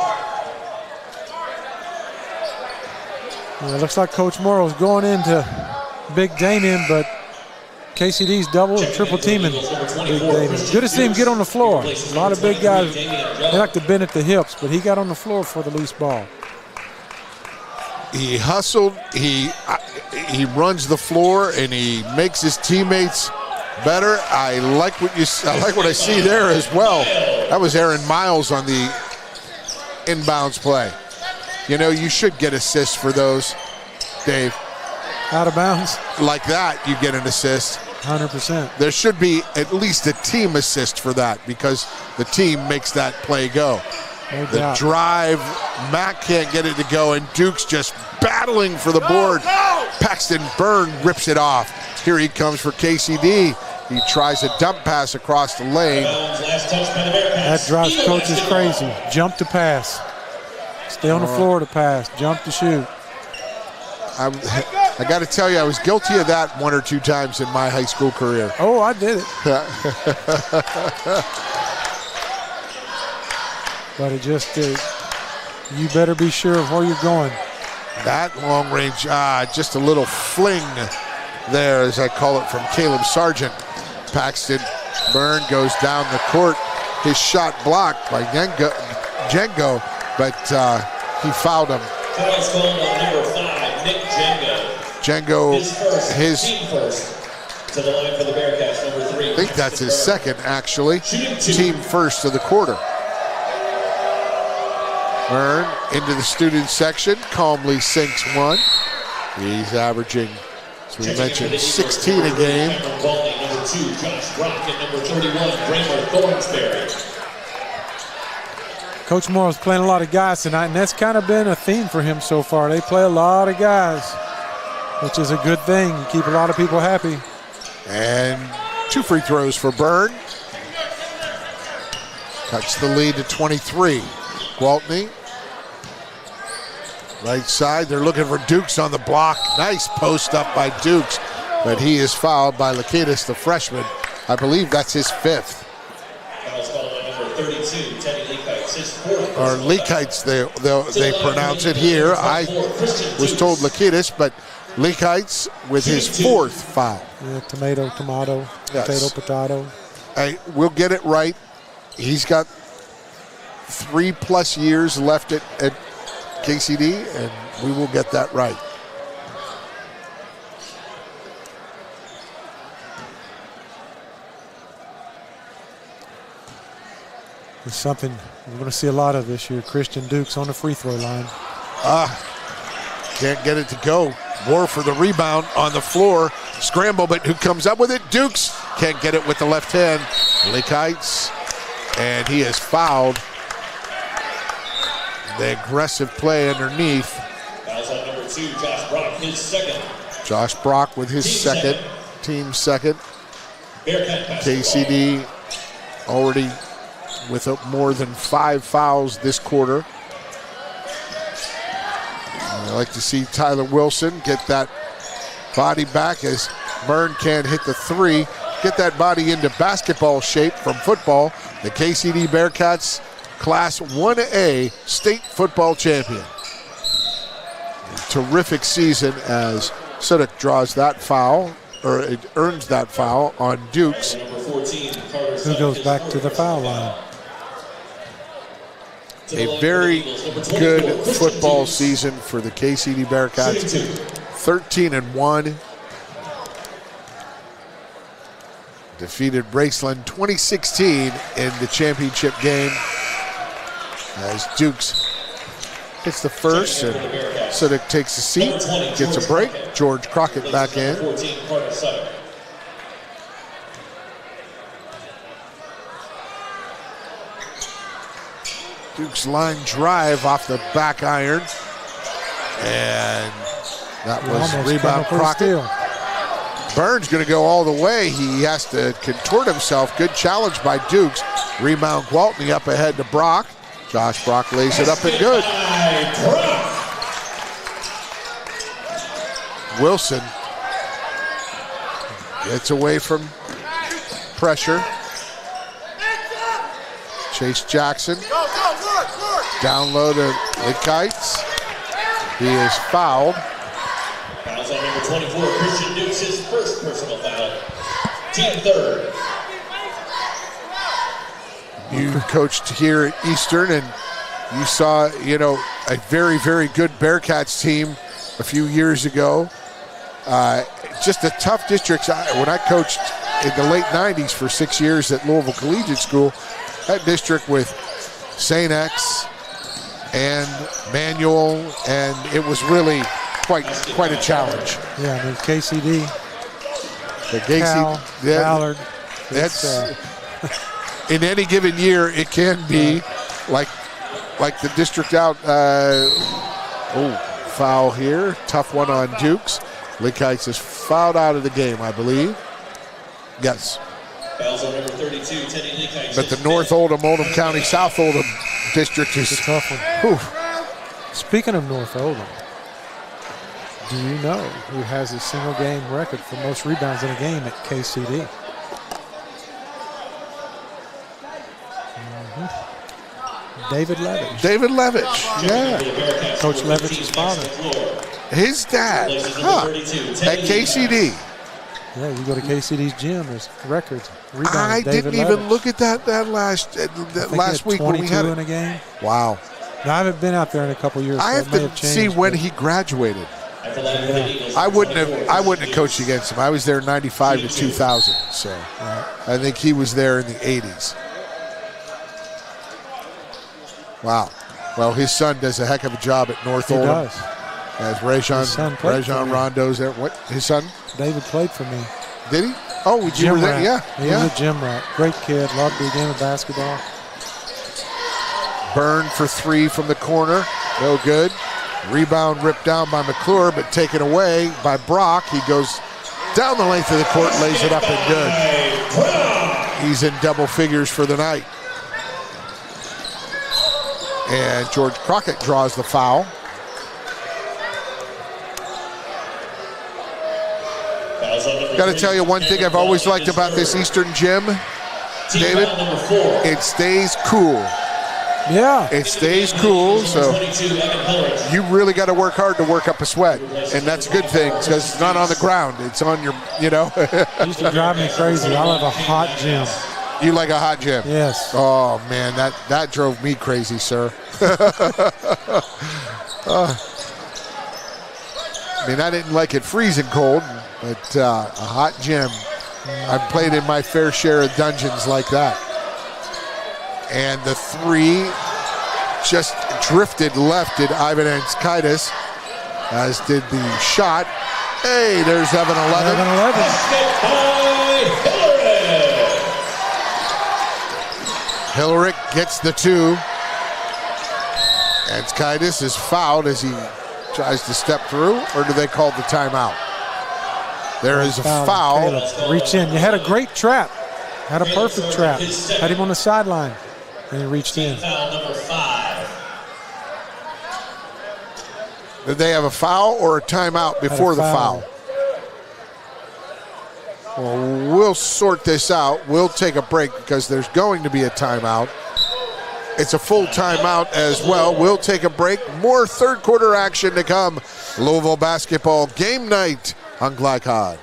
Well, it looks like Coach Morrow's going into Big Damian, but KCD's double and triple teaming Big Damian. Good to see him get on the floor. A lot of big guys, they like to bend at the hips, but he got on the floor for the loose ball. He hustled, he runs the floor, and he makes his teammates better. I like what I see there as well. That was Aaron Miles on the inbounds play. You know, you should get assists for those, Dave. Out of bounds? Like that, you get an assist. 100%. There should be at least a team assist for that because the team makes that play go. No the doubt. Drive, Mack can't get it to go, and Duke's just battling for the board. Paxton Byrne rips it off. Here he comes for KCD. He tries a dump pass across the lane. That drives coaches crazy. Jump to pass. Stay on the floor to pass. Jump to shoot. I got to tell you, I was guilty of that one or two times in my high school career. Oh, I did it. But it just, you better be sure of where you're going. That long range, just a little fling there, as I call it, from Caleb Sargent. Paxton Byrne goes down the court. His shot blocked by Django, but he fouled him. Tonight's goal on number 5, Nick Django, his first to the line for the Bearcats, number 3. I think that's his second, actually. Team first of the quarter. Byrne into the student section, calmly sinks one. He's averaging, as we mentioned, 16 a game. Number 2, Josh Brock, and number 31, Kramer Thornsberry. Coach Morrow's playing a lot of guys tonight, and that's kind of been a theme for him so far. They play a lot of guys, which is a good thing. You keep a lot of people happy. And 2 free throws for Byrne. Cuts the lead to 23. Gwaltney Right side, they're looking for Dukes on the block. Nice post up by Dukes, but he is fouled by Lakidis, the freshman. I believe that's his 5th. Foul's called on number 32, Teddy Leakites, his 4th. Or Leakites, they pronounce it here. I was told Lakidis, but Leakites with his 4th foul. Yeah, tomato, Yes. potato. Hey, we'll get it right. He's got 3+ years left at KCD, and we will get that right. It's something we're going to see a lot of this year. Christian Dukes on the free throw line. Can't get it to go. War for the rebound on the floor. Scramble, but who comes up with it? Dukes can't get it with the left hand. Leakites, and he is fouled. The aggressive play underneath. Fouls on number 2, Josh Brock, his 2nd. Josh Brock with his team second. KCD already with more than 5 fouls this quarter. I like to see Tyler Wilson get that body back as Byrne can't hit the 3. Get that body into basketball shape from football. The KCD Bearcats, Class 1A state football champion. A terrific season as Sudik draws that foul, or it earns that foul on Dukes. Who goes back to the foul line. A very good football season for the KCD Bearcats. 13-1. Defeated Braceland 2016 in the championship game as Dukes hits the first and Sudik takes a seat, gets a break. George Crockett back in. Dukes line drive off the back iron, and that was rebound Crockett. Burns going to go all the way. He has to contort himself. Good challenge by Dukes. Rebound Gwaltney up ahead to Brock. Josh Brock lays it up and good. Wilson gets away from pressure. Chase Jackson. Down low to Leakites. He is fouled. Fouls on number 24, Christian Dukes, his 1st personal foul. Team 3rd. You coached here at Eastern, and you saw, a very, very good Bearcats team a few years ago. Just a tough district. When I coached in the late 90s for 6 years at Louisville Collegiate School, that district with St. X and Manual, and it was really quite a challenge. Yeah, I mean, KCD, the Cal, Ballard. That's in any given year, it can be like the district out. Foul here. Tough one on Dukes. Leakites is fouled out of the game, I believe. Yes. Fouls on number 32, Teddy Leakites. But the North Oldham, Oldham County, South Oldham district is a tough one. Whew. Speaking of North Oldham, do you know who has a single game record for most rebounds in a game at KCD? David Levitch. David Levitch, yeah. Coach Levitch's father. His dad, at KCD. Yeah, you go to KCD's gym, there's records. Rebounds, I David didn't even Levitch. look at that last week when we had it. In a game. Wow. Now, I haven't been out there in a couple years. I so have to see when he graduated. Yeah. I wouldn't have coached against him. I was there 95 to 2000, so I think he was there in the 80s. Wow. Well, his son does a heck of a job at North Oldham. He does. As Rajon Rondo's there. What? His son? David played for me. Did he? Oh, you were there? Yeah. He was a gym rat. Great kid. Loved the game of basketball. Byrne for 3 from the corner. No good. Rebound ripped down by McClure, but taken away by Brock. He goes down the length of the court, lays it up and good. He's in double figures for the night. And George Crockett draws the foul. Got to tell you one thing I've always liked about this Eastern gym, David, it stays cool. Yeah. It stays cool, so you really got to work hard to work up a sweat. And that's a good thing because it's not on the ground. It's on your, It used to drive me crazy. I love a hot gym. You like a hot gym? Yes. Oh, man, that drove me crazy, sir. I mean, I didn't like it freezing cold, but a hot gym. I've played in my fair share of dungeons like that. And the three just drifted left, did Ivan Anskaitis, as did the shot. Hey, there's Evan 11. Hillerick gets the two. Anskaitis is fouled as he tries to step through, or do they call the timeout? There is a foul. Caleb, reach in. You had a great trap. Had a perfect trap. Had him on the sideline. And he reached in. Foul number 5. Did they have a foul or a timeout before the foul? Well, we'll sort this out. We'll take a break because there's going to be a timeout. It's a full timeout as well. We'll take a break. More third quarter action to come. Louisville basketball game night on Glycod.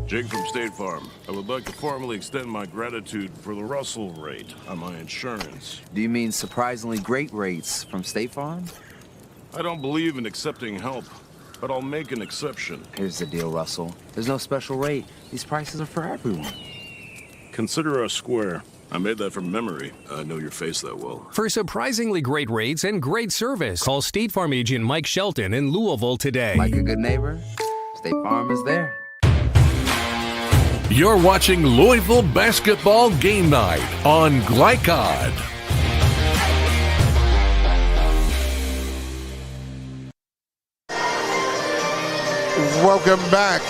Jake from State Farm. I would like to formally extend my gratitude for the Russell rate on my insurance. Do you mean surprisingly great rates from State Farm? I don't believe in accepting help, but I'll make an exception. Here's the deal, Russell. There's no special rate. These prices are for everyone. Consider us square. I made that from memory. I know your face that well. For surprisingly great rates and great service, call State Farm agent Mike Shelton in Louisville today. Like a good neighbor, State Farm is there. You're watching Louisville Basketball Game Night on Glycod. Welcome back.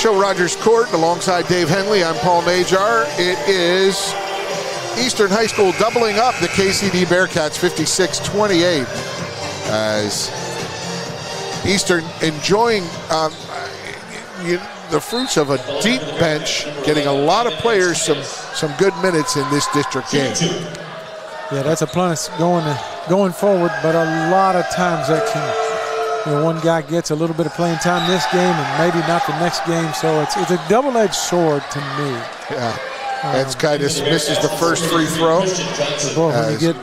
Joe Rogers Court alongside Dave Henley. I'm Paul Najar. It is Eastern High School doubling up the KCD Bearcats 56-28 as Eastern enjoying the fruits of a deep bench, getting a lot of players some good minutes in this district game. Yeah, that's a plus going forward, but a lot of times that can, one guy gets a little bit of playing time this game and maybe not the next game, so it's a double-edged sword to me. Yeah. Anskaitis misses the first free throw. Boy, when you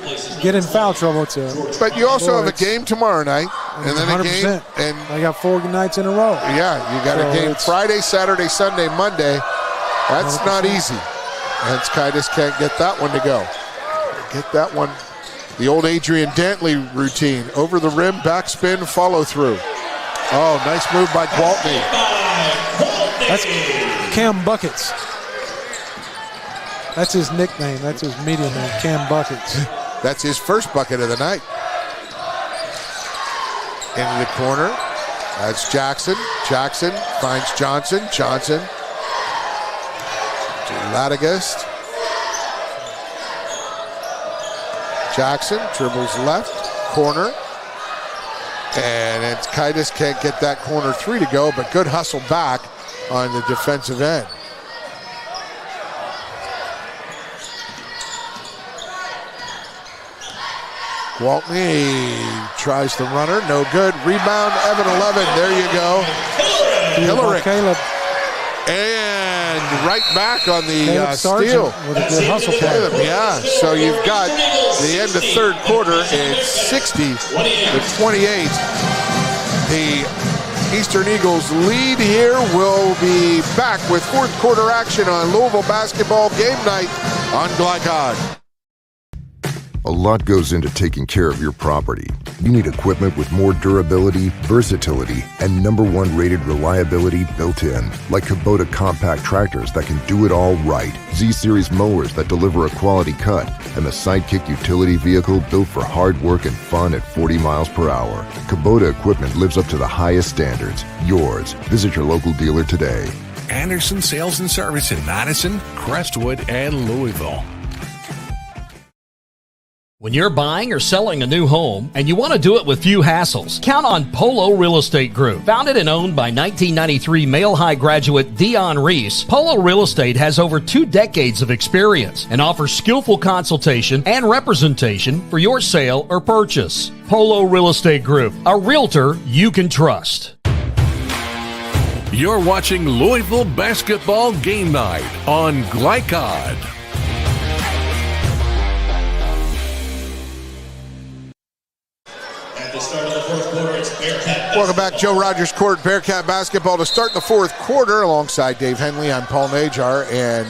get in foul trouble, it's but you also have a game tomorrow night, and then 100%. A game. And I got 4 nights in a row. Yeah, you got a game Friday, Saturday, Sunday, Monday. That's 100%. Not easy. Anskaitis can't get that one to go. Get that one. The old Adrian Dantley routine. Over the rim, backspin, follow through. Oh, nice move by Gwaltney. That's Cam Buckets. That's his nickname. That's his media name, Cam Buckets. That's his first bucket of the night. Into the corner. That's Jackson. Jackson finds Johnson. Johnson to Ladegast. Jackson dribbles left, corner. And Anskaitis can't get that corner 3 to go, but good hustle back on the defensive end. Gwaltney tries the runner, no good. Rebound, Evan 11, there you go. Hillerick. Caleb. And right back on the steal. With a good hustle play. Yeah, so you've got the end of third quarter, it's 60-28. The Eastern Eagles lead here. We'll be back with fourth quarter action on Louisville Basketball Game Night on Glycod. A lot goes into taking care of your property. You need equipment with more durability, versatility, and #1 rated reliability built in, like Kubota compact tractors that can do it all right, Z-Series mowers that deliver a quality cut, and the Sidekick utility vehicle built for hard work and fun at 40 miles per hour. Kubota equipment lives up to the highest standards. Yours. Visit your local dealer today. Anderson Sales and Service in Madison, Crestwood, and Louisville. When you're buying or selling a new home and you want to do it with few hassles, count on Polo Real Estate Group. Founded and owned by 1993 Male High graduate Dion Reese, Polo Real Estate has over 2 decades of experience and offers skillful consultation and representation for your sale or purchase. Polo Real Estate Group, a realtor you can trust. You're watching Louisville Basketball Game Night on Glycod. Welcome back, Joe Rogers Court, Bearcat basketball to start the fourth quarter. Alongside Dave Henley, I'm Paul Najar, and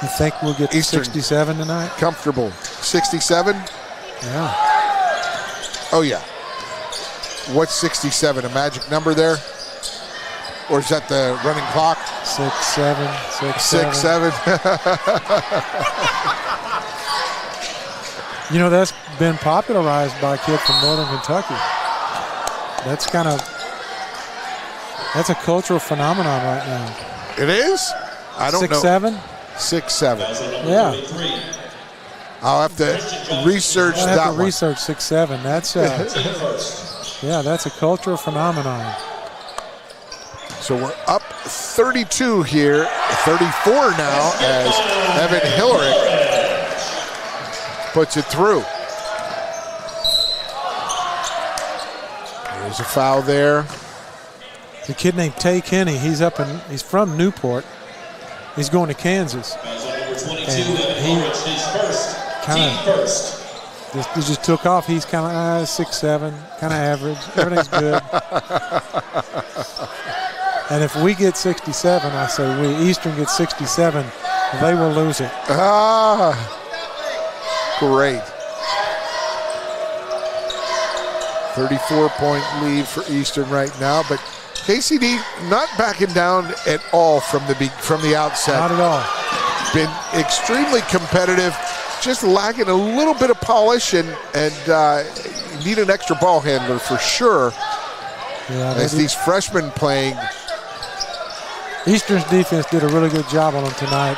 you think we'll get Eastern 67 tonight? Comfortable. 67? Yeah. Oh, yeah. What's 67? A magic number there? Or is that the running clock? 6-7. 6-7. You know, that's been popularized by a kid from Northern Kentucky. That's a cultural phenomenon right now. It is? I don't know. 6-7? 6-7. Yeah. I'll have to research that one. I'll have to research 6-7. That's yeah, that's a cultural phenomenon. So we're up 32 here, 34 now as Evan Hillerick puts it through. There's a foul there. The kid named Tay Kenny, he's from Newport. He's going to Kansas. And he just took off. He's kind of 6'7", kind of average. Everything's good. And if we get 67, I say Eastern gets 67, they will lose it. Great. 34-point lead for Eastern right now, but KCD not backing down at all from the outset. Not at all. Been extremely competitive, just lacking a little bit of polish and need an extra ball handler for sure. Yeah, as these freshmen playing. Eastern's defense did a really good job on them tonight.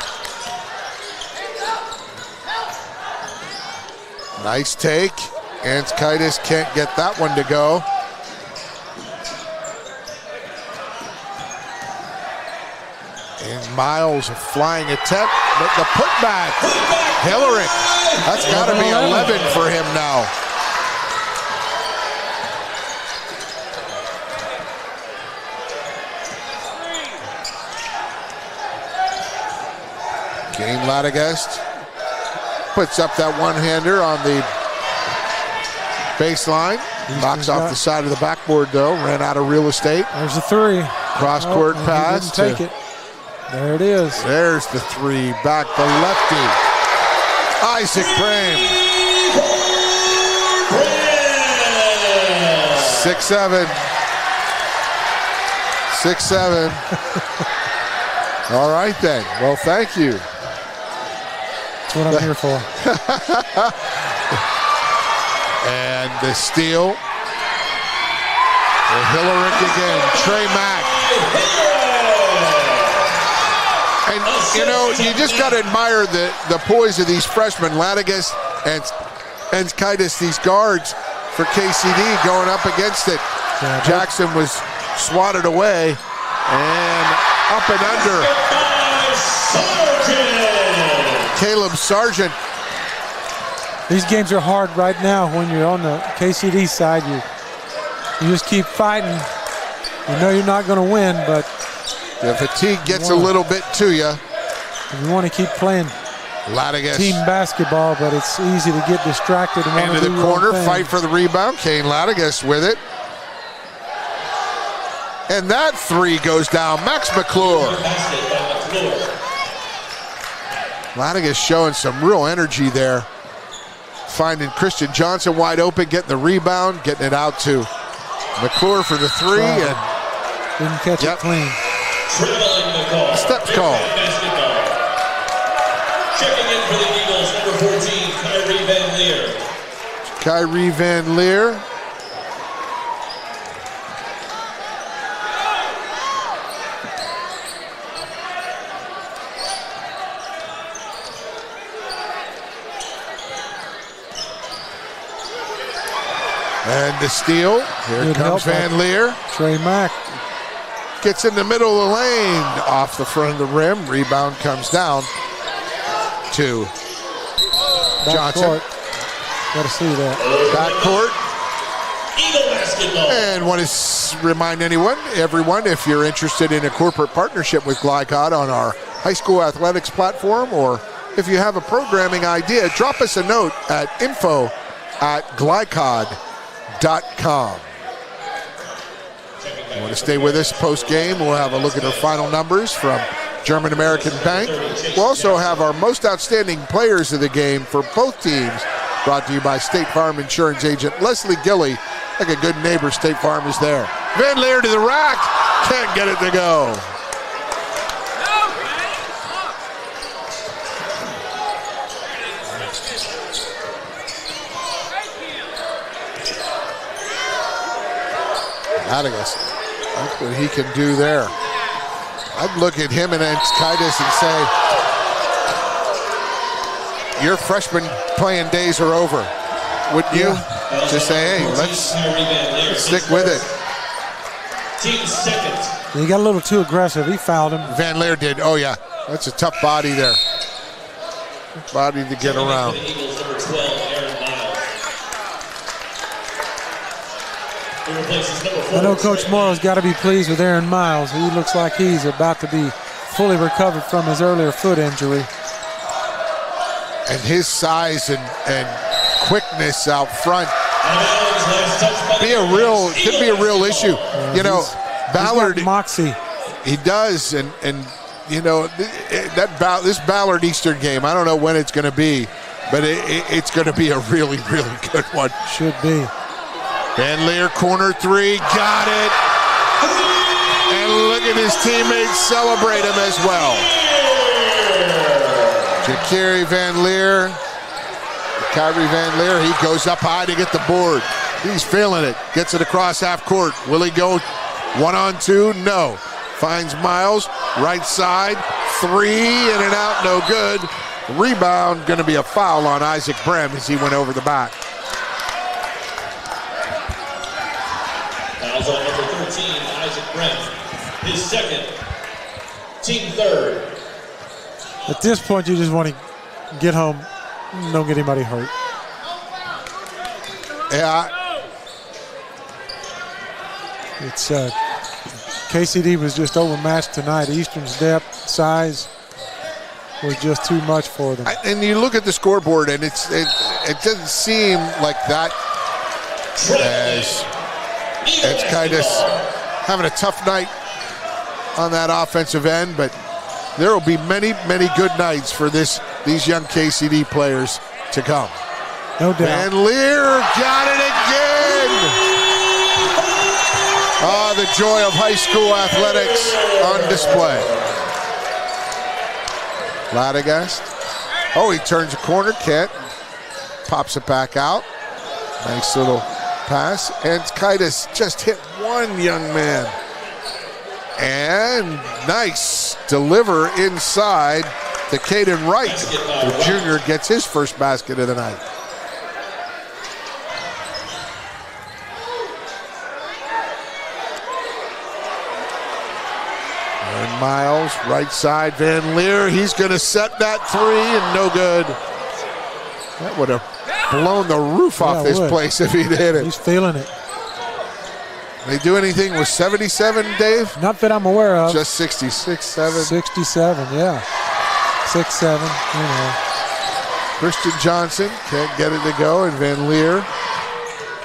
Nice take. Anskaitis can't get that one to go. And Miles, a flying attempt, but the putback. Hillerick, that's got to be 11 for him now. Kane Ladegast puts up that one-hander on the baseline. Knocks off the side of the backboard, though. Ran out of real estate. There's a three. Cross-court pass. He didn't take it. There it is. There's the three. Back the lefty. Isaac Brame. 6'7". 6'7". All right, then. Well, thank you. That's what I'm here for. And the steal. Hillerick again. Trey Mack. And, you know, you just got to admire the poise of these freshmen. Ladegast and Anskaitis, these guards for KCD going up against it. Yeah, Jackson was swatted away. And up and under. Caleb Sargent. These games are hard right now when you're on the KCD side. You just keep fighting. You know you're not going to win, but the fatigue gets a little bit to you. You want to keep playing team basketball, but it's easy to get distracted. And into the corner, fight for the rebound. Kane Ladegast with it. And that three goes down. Max McClure. Ladegast showing some real energy there. Finding Christian Johnson wide open, getting the rebound, getting it out to McClure for the three. And didn't catch it clean. Steps call. Checking in for the Eagles, number 14, Kyrie Van Leer. Kyrie Van Leer. And the steal. Here Good comes help Van Leer. Trey Mack. Gets in the middle of the lane. Off the front of the rim. Rebound comes down to Johnson. Got to see that. Backcourt. Eagle basketball. And want to remind everyone, if you're interested in a corporate partnership with Glycod on our high school athletics platform, or if you have a programming idea, drop us a note at info@glycod.com. You want to stay with us post-game? We'll have a look at our final numbers from German American Bank. We'll also have our most outstanding players of the game for both teams, brought to you by State Farm Insurance agent Leslie Gilly. Like a good neighbor, State Farm is there. Van Leer to the rack. Can't get it to go. Madagas, look what he can do there. I'd look at him and Titus and say, your freshman playing days are over. Wouldn't you? Just say, hey, let's stick with it. Team second. He got a little too aggressive. He fouled him. Van Leer did. Oh, yeah. That's a tough body there. Body to get around. I know Coach Morrow's got to be pleased with Aaron Miles. He looks like he's about to be fully recovered from his earlier foot injury. And his size and quickness out front could be a real issue. Yeah, you know, Ballard, he's got moxie. He does, and you know this Ballard Eastern game. I don't know when it's going to be, but it's going to be a really, really good one. Should be. Van Leer, corner three, got it. And look at his teammates celebrate him as well. Jakiri Van Leer, Kyrie Van Leer, he goes up high to get the board. He's feeling it, gets it across half court. Will he go 1-on-2? No. Finds Miles, right side, three, in and out, no good. Rebound, going to be a foul on Isaac Brem as he went over the back. Fouls on number 13, Isaac Brent. His second, team third. At this point, you just want to get home, don't get anybody hurt. Yeah. It's KCD was just overmatched tonight. Eastern's depth, size was just too much for them. And you look at the scoreboard, and it doesn't seem like that as it's kind of having a tough night on that offensive end, but there will be many, many good nights for these young KCD players to come. No doubt. Van Leer got it again. Oh, the joy of high school athletics on display. Ladegast. Oh, he turns a corner, Kent. Pops it back out. Nice little pass. And Kaitis just hit one young man. And nice deliver inside to Caden Wright. The junior gets his first basket of the night. And Miles, right side, Van Leer. He's going to set that three, and no good. That would have blown the roof off this place if he'd hit it. He's feeling it. They do anything with 77, Dave? Not that I'm aware of. Just 66, 7. 67, yeah. 6-7, you know. Christian Johnson can't get it to go, and Van Leer.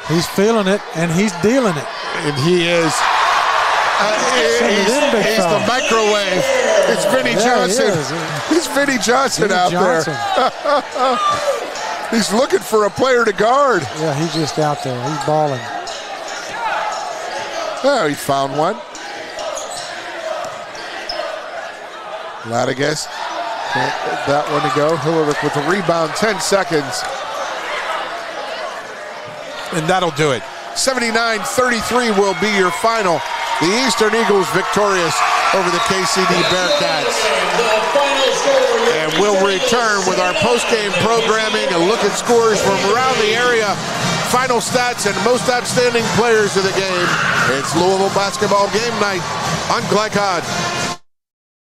He's feeling it, and he's dealing it. And he is. He's the microwave. It's Vinnie Johnson. It's Vinnie Johnson out there. He's looking for a player to guard. Yeah, he's just out there. He's balling. Oh, he found one. Ladegast can't get that one to go. Hillerich with the rebound, 10 seconds. And that'll do it. 79-33 will be your final. The Eastern Eagles victorious over the KCD Bearcats. And we'll return with our post-game programming, a look at scores from around the area final stats and most outstanding players of the game. It's Louisville basketball game night on Glycod.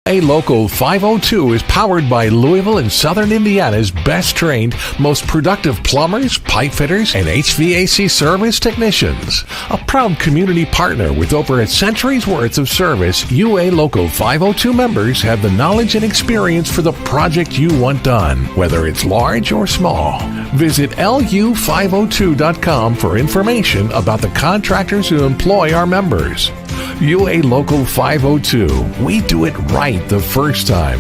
A Local 502 is powered by Louisville and Southern Indiana's best trained, most productive plumbers, pipe fitters, and HVAC service technicians. A proud community partner with over a century's worth of service, UA Local 502 members have the knowledge and experience for the project you want done, whether it's large or small. Visit lu502.com for information about the contractors who employ our members. UA Local 502. We do it right the first time.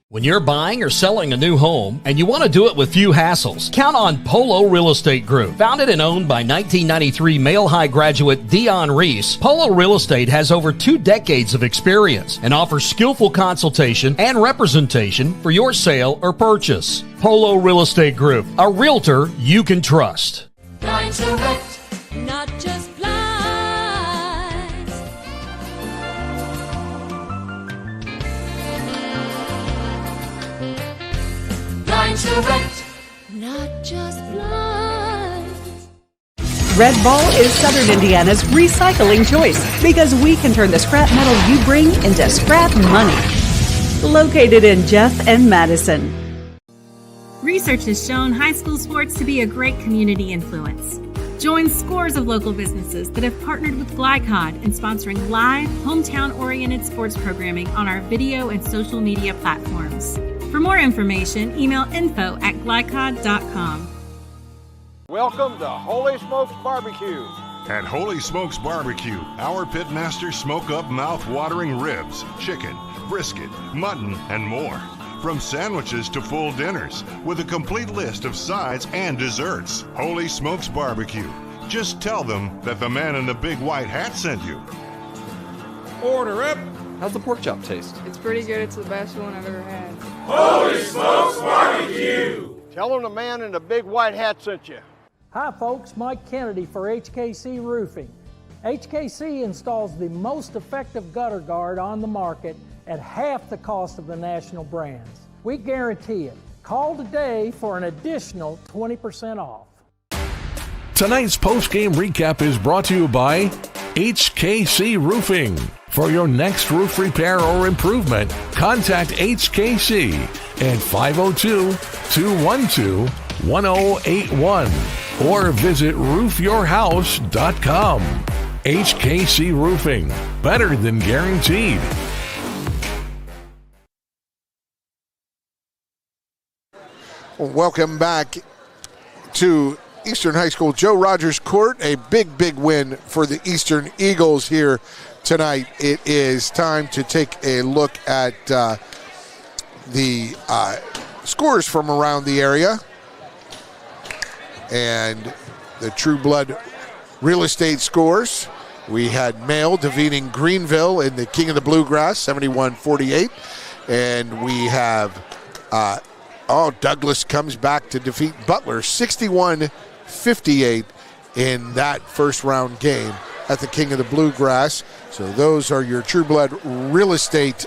When you're buying or selling a new home and you want to do it with few hassles, count on Polo Real Estate Group. Founded and owned by 1993 Male High graduate Dion Reese, Polo Real Estate has over 2 decades of experience and offers skillful consultation and representation for your sale or purchase. Polo Real Estate Group, a realtor you can trust. Blind Direct, not just blinds. Blind Direct, not just blinds. Red Ball is Southern Indiana's recycling choice because we can turn the scrap metal you bring into scrap money. Located in Jeff and Madison. Research has shown high school sports to be a great community influence. Join scores of local businesses that have partnered with Glycod in sponsoring live, hometown-oriented sports programming on our video and social media platforms. For more information, email info@glycod.com. Welcome to Holy Smokes Barbecue. At Holy Smokes Barbecue, our pitmasters smoke up mouth-watering ribs, chicken, brisket, mutton, and more. From sandwiches to full dinners, with a complete list of sides and desserts. Holy Smokes Barbecue. Just tell them that the man in the big white hat sent you. Order up. How's the pork chop taste? It's pretty good. It's the best one I've ever had. Holy Smokes Barbecue. Tell them the man in the big white hat sent you. Hi folks, Mike Kennedy for HKC Roofing. HKC installs the most effective gutter guard on the market at half the cost of the national brands. We guarantee it. Call today for an additional 20% off. Tonight's post-game recap is brought to you by HKC Roofing. For your next roof repair or improvement, contact HKC at 502-212-1081 or visit roofyourhouse.com. HKC Roofing, better than guaranteed. Welcome back to Eastern High School Joe Rogers Court. A big, big win for the Eastern Eagles here tonight. It is time to take a look at the scores from around the area. And the True Blood Real Estate scores. We had Mail defeating Greenville in the King of the Bluegrass, 71-48. And we have Douglas comes back to defeat Butler 61-58 in that first round game at the King of the Bluegrass. So those are your True Blood Real Estate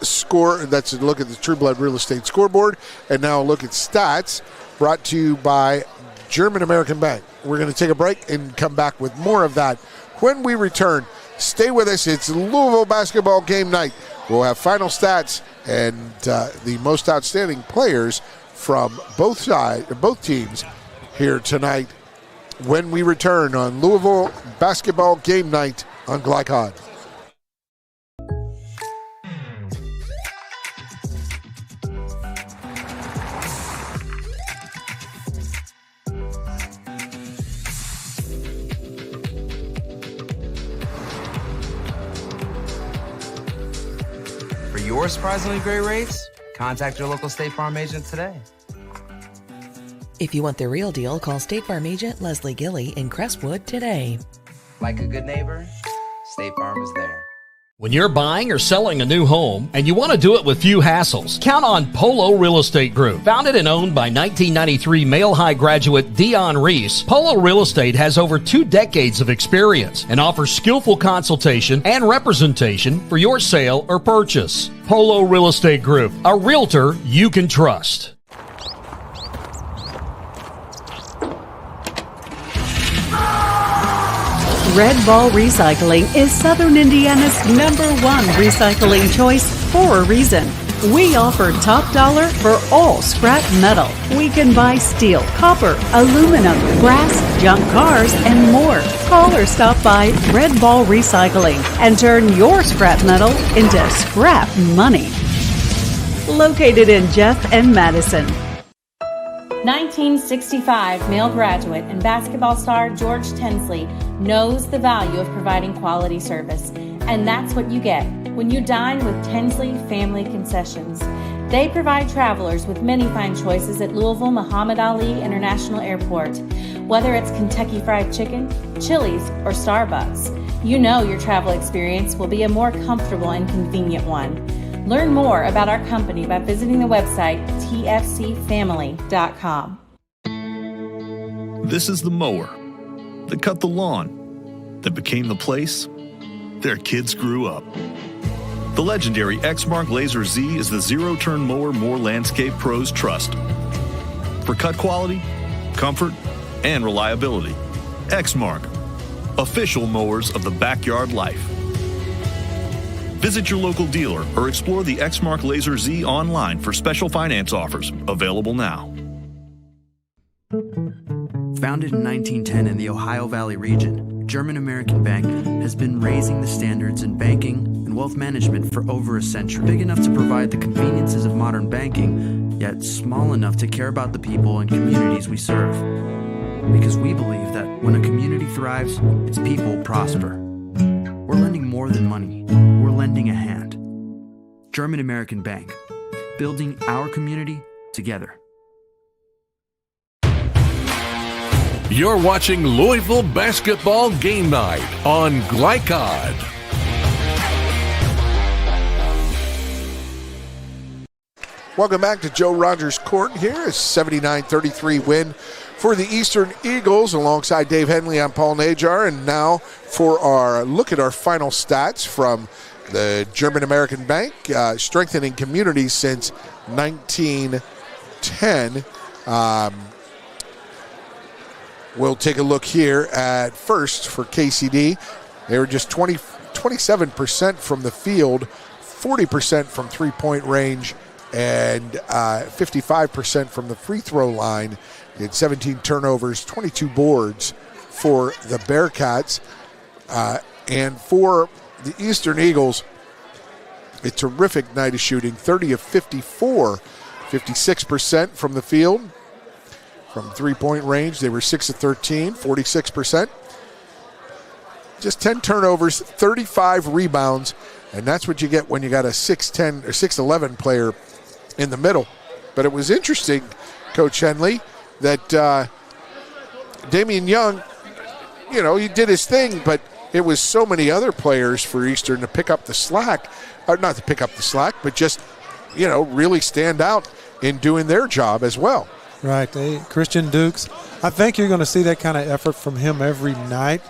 score. That's a look at the True Blood Real Estate scoreboard. And now a look at stats brought to you by German American Bank. We're going to take a break and come back with more of that when we return. Stay with us. It's Louisville basketball game night. We'll have final stats and the most outstanding players from both teams here tonight when we return on Louisville basketball game night on Glycod. For your surprisingly great rates, contact your local State Farm agent today. If you want the real deal, call State Farm agent Leslie Gilly in Crestwood today. Like a good neighbor, State Farm is there. When you're buying or selling a new home and you want to do it with few hassles, count on Polo Real Estate Group. Founded and owned by 1993 Male High graduate Dion Reese, Polo Real Estate has over 2 decades of experience and offers skillful consultation and representation for your sale or purchase. Polo Real Estate Group, a realtor you can trust. Red Ball Recycling is Southern Indiana's #1 recycling choice for a reason. We offer top dollar for all scrap metal. We can buy steel, copper, aluminum, brass, junk cars, and more. Call or stop by Red Ball Recycling and turn your scrap metal into scrap money. Located in Jeff and Madison. 1965 male graduate and basketball star George Tensley knows the value of providing quality service. And that's what you get when you dine with Tensley Family Concessions. They provide travelers with many fine choices at Louisville Muhammad Ali International Airport. Whether it's Kentucky Fried Chicken, Chili's, or Starbucks, you know your travel experience will be a more comfortable and convenient one. Learn more about our company by visiting the website tfcfamily.com. This is the mower that cut the lawn, that became the place their kids grew up. The legendary Exmark Laser Z is the zero-turn mower more landscape pros trust. For cut quality, comfort, and reliability. Exmark, official mowers of the backyard life. Visit your local dealer or explore the Exmark Laser Z online for special finance offers, available now. Founded in 1910 in the Ohio Valley region, German American Bank has been raising the standards in banking and wealth management for over a century. Big enough to provide the conveniences of modern banking, yet small enough to care about the people and communities we serve. Because we believe that when a community thrives, its people prosper. We're lending more than money. We're lending a hand. German American Bank, building our community together. You're watching Louisville Basketball Game Night on Glycod. Welcome back to Joe Rogers Court. Here is a 79-33 win for the Eastern Eagles. Alongside Dave Henley, I'm Paul Najar. And now for our look at our final stats from the German American Bank, strengthening communities since 1910. We'll take a look here at first for KCD. They were just 27% from the field, 40% from three-point range, and 55% from the free throw line. They had 17 turnovers, 22 boards for the Bearcats. And for the Eastern Eagles, a terrific night of shooting, 30 of 54, 56% from the field. From three-point range, they were 6 of 13, 46%. Just 10 turnovers, 35 rebounds, and that's what you get when you got a 6'10 or 6'11 player in the middle. But it was interesting, Coach Henley, that Damian Young, you know, he did his thing, but it was so many other players for Eastern to pick up the slack, or not to pick up the slack, but just, you know, really stand out in doing their job as well. Right. Christian Dukes, I think you're going to see that kind of effort from him every night.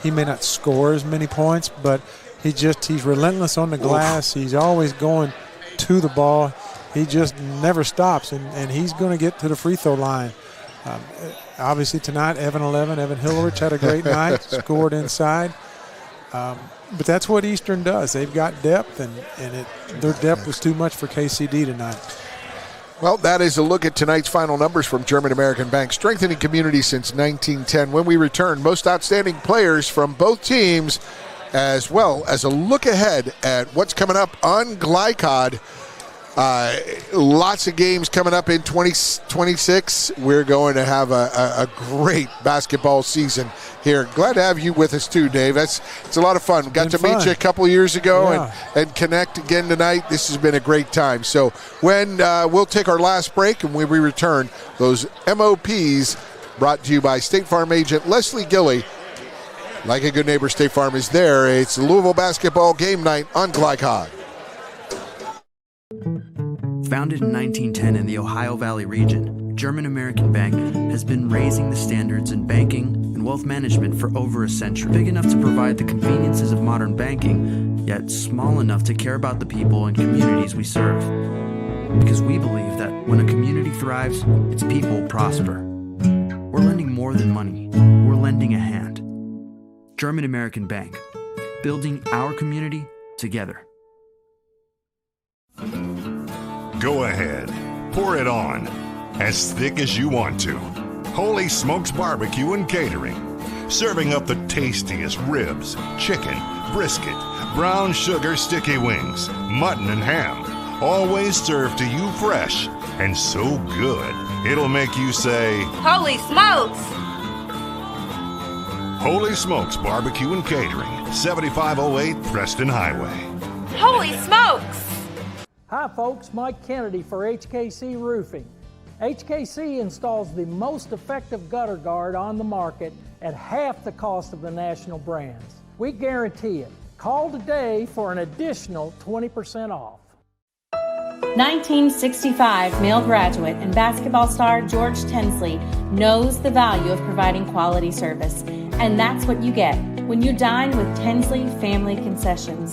He may not score as many points, but he's relentless on the glass. He's always going to the ball. He just never stops, and he's going to get to the free throw line. Obviously tonight, Evan Hillerich had a great night, scored inside. But that's what Eastern does. They've got depth, and their depth was too much for KCD tonight. Well, that is a look at tonight's final numbers from German American Bank, strengthening community since 1910. When we return, most outstanding players from both teams, as well as a look ahead at what's coming up on Glycod. Lots of games coming up in 2026. We're going to have a great basketball season here. Glad to have you with us too, Dave. It's a lot of fun. Got to meet you a couple years ago and connect again tonight. This has been a great time. So when we'll take our last break, and when we return, those MOPs brought to you by State Farm agent Leslie Gilley. Like a good neighbor, State Farm is there. It's Louisville Basketball Game Night on Glycod. Founded in 1910 in the Ohio Valley region, German American Bank has been raising the standards in banking and wealth management for over a century. Big enough to provide the conveniences of modern banking, yet small enough to care about the people and communities we serve. Because we believe that when a community thrives, its people prosper. We're lending more than money. We're lending a hand. German American Bank, building our community together. Go ahead, pour it on, as thick as you want to. Holy Smokes Barbecue and Catering, serving up the tastiest ribs, chicken, brisket, brown sugar sticky wings, mutton and ham, always served to you fresh and so good, it'll make you say, Holy smokes! Holy Smokes Barbecue and Catering, 7508 Preston Highway. Holy smokes! Hi folks, Mike Kennedy for HKC Roofing. HKC installs the most effective gutter guard on the market at half the cost of the national brands. We guarantee it. Call today for an additional 20% off. 1965 male graduate and basketball star George Tensley knows the value of providing quality service, and that's what you get when you dine with Tensley Family Concessions.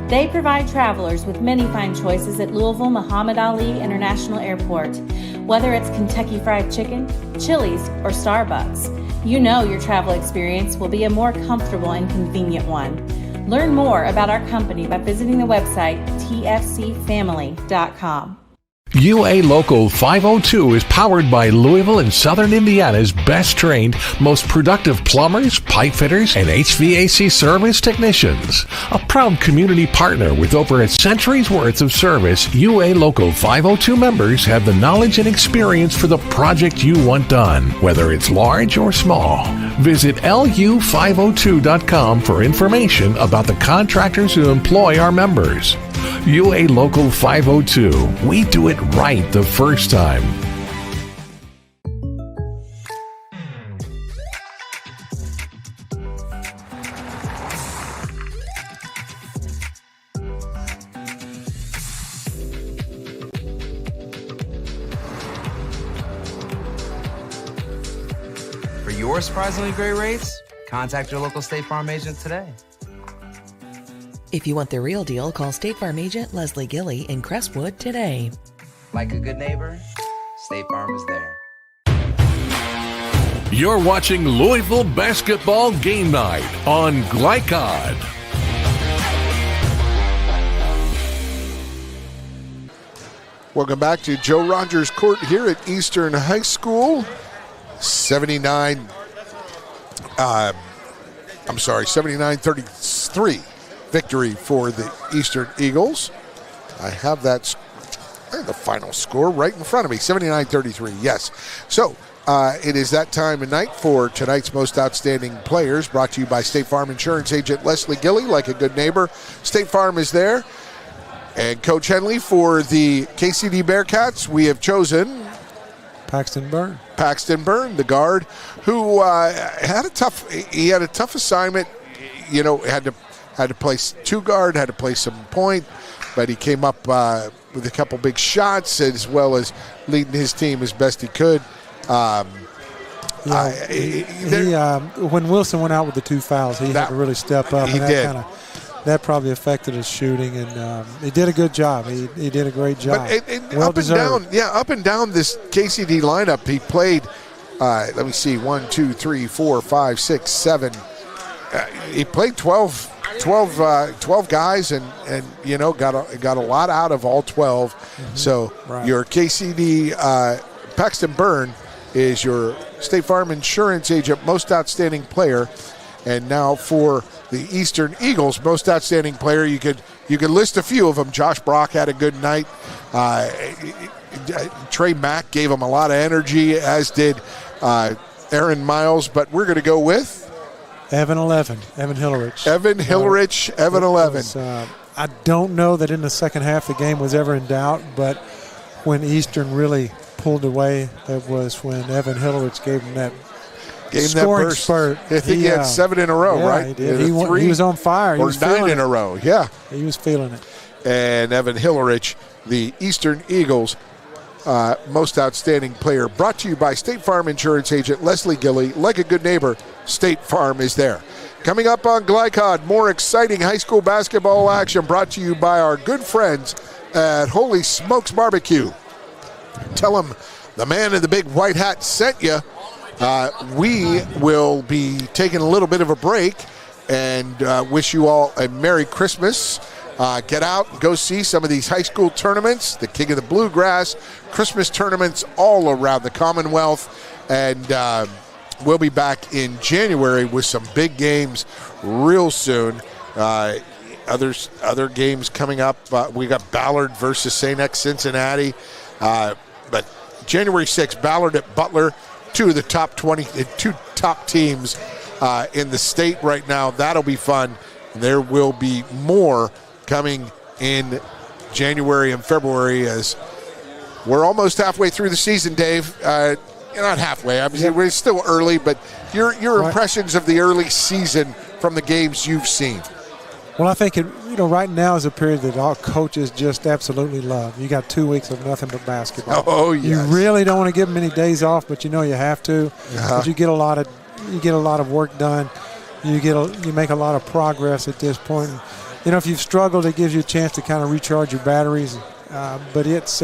They provide travelers with many fine choices at Louisville Muhammad Ali International Airport. Whether it's Kentucky Fried Chicken, Chili's, or Starbucks, you know your travel experience will be a more comfortable and convenient one. Learn more about our company by visiting the website tfcfamily.com. UA Local 502 is powered by Louisville and Southern Indiana's best trained, most productive plumbers, pipe fitters, and HVAC service technicians. A proud community partner with over a century's worth of service, UA Local 502 members have the knowledge and experience for the project you want done, whether it's large or small. Visit lu502.com for information about the contractors who employ our members. UA Local 502. We do it right the first time. For your surprisingly great rates, contact your local State Farm agent today. If you want the real deal, call State Farm agent Leslie Gilly in Crestwood today. Like a good neighbor, State Farm is there. You're watching Louisville Basketball Game Night on Glycod. Welcome back to Joe Rogers Court here at Eastern High School. 79-33 victory for the Eastern Eagles. I have the final score right in front of me, 79-33, yes. So it is that time of night for tonight's Most Outstanding Players, brought to you by State Farm Insurance Agent Leslie Gilly. Like a good neighbor, State Farm is there. And Coach Henley, for the KCD Bearcats, we have chosen Paxton Byrne, the guard, who had a tough assignment. You know, had to play two guard, had to play some point, but he came up with a couple big shots as well as leading his team as best he could. When Wilson went out with the two fouls, he had to really step up. He did. That probably affected his shooting, and he did a good job. He did a great job. But up and down this KCD lineup, he played. Let me see, 1, 2, 3, 4, 5, 6, 7. He played 12 guys, and you know, got a lot out of all 12. Mm-hmm. So your KCD Paxton Byrne is your State Farm Insurance Agent Most Outstanding Player. And now for the Eastern Eagles Most Outstanding Player, you could list a few of them. Josh Brock had a good night. Trey Mack gave him a lot of energy, as did Aaron Miles. But we're going to go with Evan Hillerich. Evan 11. I don't know that in the second half the game was ever in doubt, but when Eastern really pulled away, it was when Evan Hillerich gave him that scoring spurt. I think he had 7 in a row, right? He did. He was on fire. Or 9 in a row, yeah. He was feeling it. And Evan Hillerich, the Eastern Eagles Most Outstanding Player, brought to you by State Farm Insurance Agent Leslie Gilly. Like a good neighbor, State Farm is there. Coming up on Glycod, more exciting high school basketball action brought to you by our good friends at Holy Smokes Barbecue. Tell them the man in the big white hat sent you. We will be taking a little bit of a break, and wish you all a Merry Christmas. Get out and go see some of these high school tournaments, the King of the Bluegrass, Christmas tournaments all around the Commonwealth. And we'll be back in January with some big games real soon. Other games coming up. We got Ballard versus St. X Cincinnati. But January 6th, Ballard at Butler, two of the top teams in the state right now. That'll be fun. There will be more coming in January and February as we're almost halfway through the season, Dave. Not halfway. Obviously, we're still early, but your impressions of the early season from the games you've seen. Well, I think right now is a period that all coaches just absolutely love. You got 2 weeks of nothing but basketball. Oh, yes. You really don't want to give them any days off, but you have to. But you get a lot of work done. You make a lot of progress at this point. And, if you've struggled, it gives you a chance to kind of recharge your batteries. But it's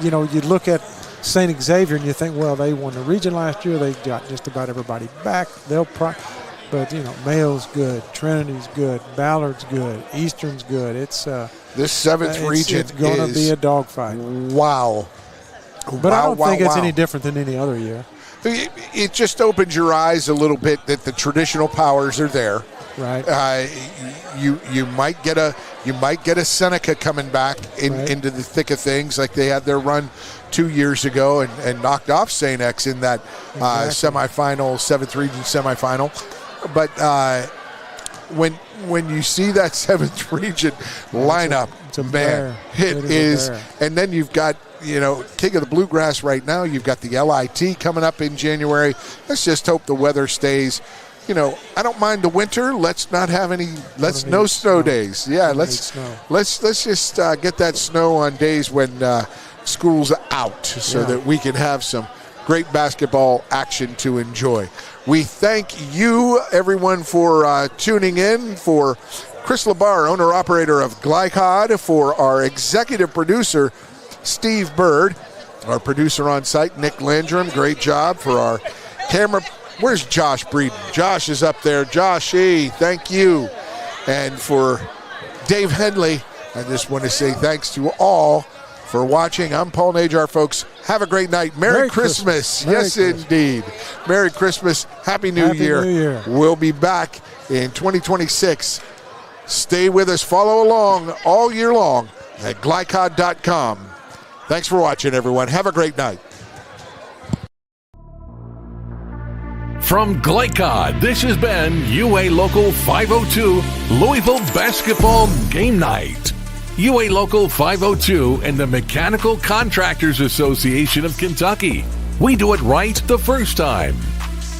you look at St. Xavier and you think, well, they won the region last year. They got just about everybody back. But Mayo's good, Trinity's good, Ballard's good, Eastern's good. It's this seventh region. It's going to be a dogfight. Wow. But I don't think it's any different than any other year. It just opens your eyes a little bit that the traditional powers are there. Right. You might get a Seneca coming back into the thick of things, like they had their run 2 years ago and knocked off St. X in that semifinal, 7th region semifinal. But when you see that 7th region lineup, it is. And then you've got King of the Bluegrass right now. You've got the LIT coming up in January. Let's just hope the weather stays. I don't mind the winter. Let's not have any. No snow days. Yeah, let's just get that snow on days when school's out, so that we can have some great basketball action to enjoy. We thank you, everyone, for tuning in. For Chris Labar, owner-operator of Glycod, for our executive producer, Steve Bird, our producer on site, Nick Landrum, great job. For our camera, where's Josh Breeden? Josh is up there. Josh E., thank you. And for Dave Henley, I just want to say thanks to all for watching. I'm Paul Najar, folks. Have a great night. Merry Christmas. Yes, indeed. Merry Christmas. Happy New Year. We'll be back in 2026. Stay with us. Follow along all year long at glycod.com. Thanks for watching, everyone. Have a great night. From Glycod, this has been UA Local 502 Louisville Basketball Game Night. UA Local 502 and the Mechanical Contractors Association of Kentucky. We do it right the first time.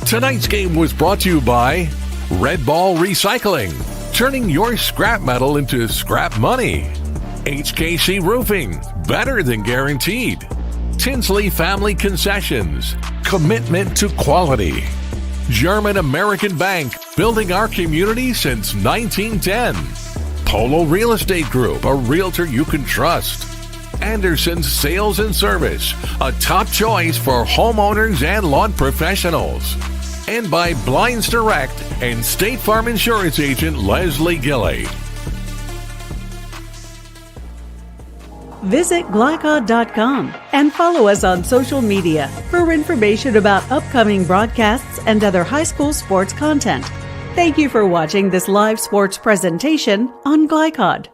Tonight's game was brought to you by Red Ball Recycling, turning your scrap metal into scrap money. HKC Roofing, better than guaranteed. Tinsley Family Concessions, commitment to quality. German American Bank, building our community since 1910. Polo Real Estate Group, a realtor you can trust. Anderson's Sales and Service, a top choice for homeowners and lawn professionals. And by Blinds Direct and State Farm Insurance Agent Leslie Gilley. Visit glycod.com and follow us on social media for information about upcoming broadcasts and other high school sports content. Thank you for watching this live sports presentation on Glycod.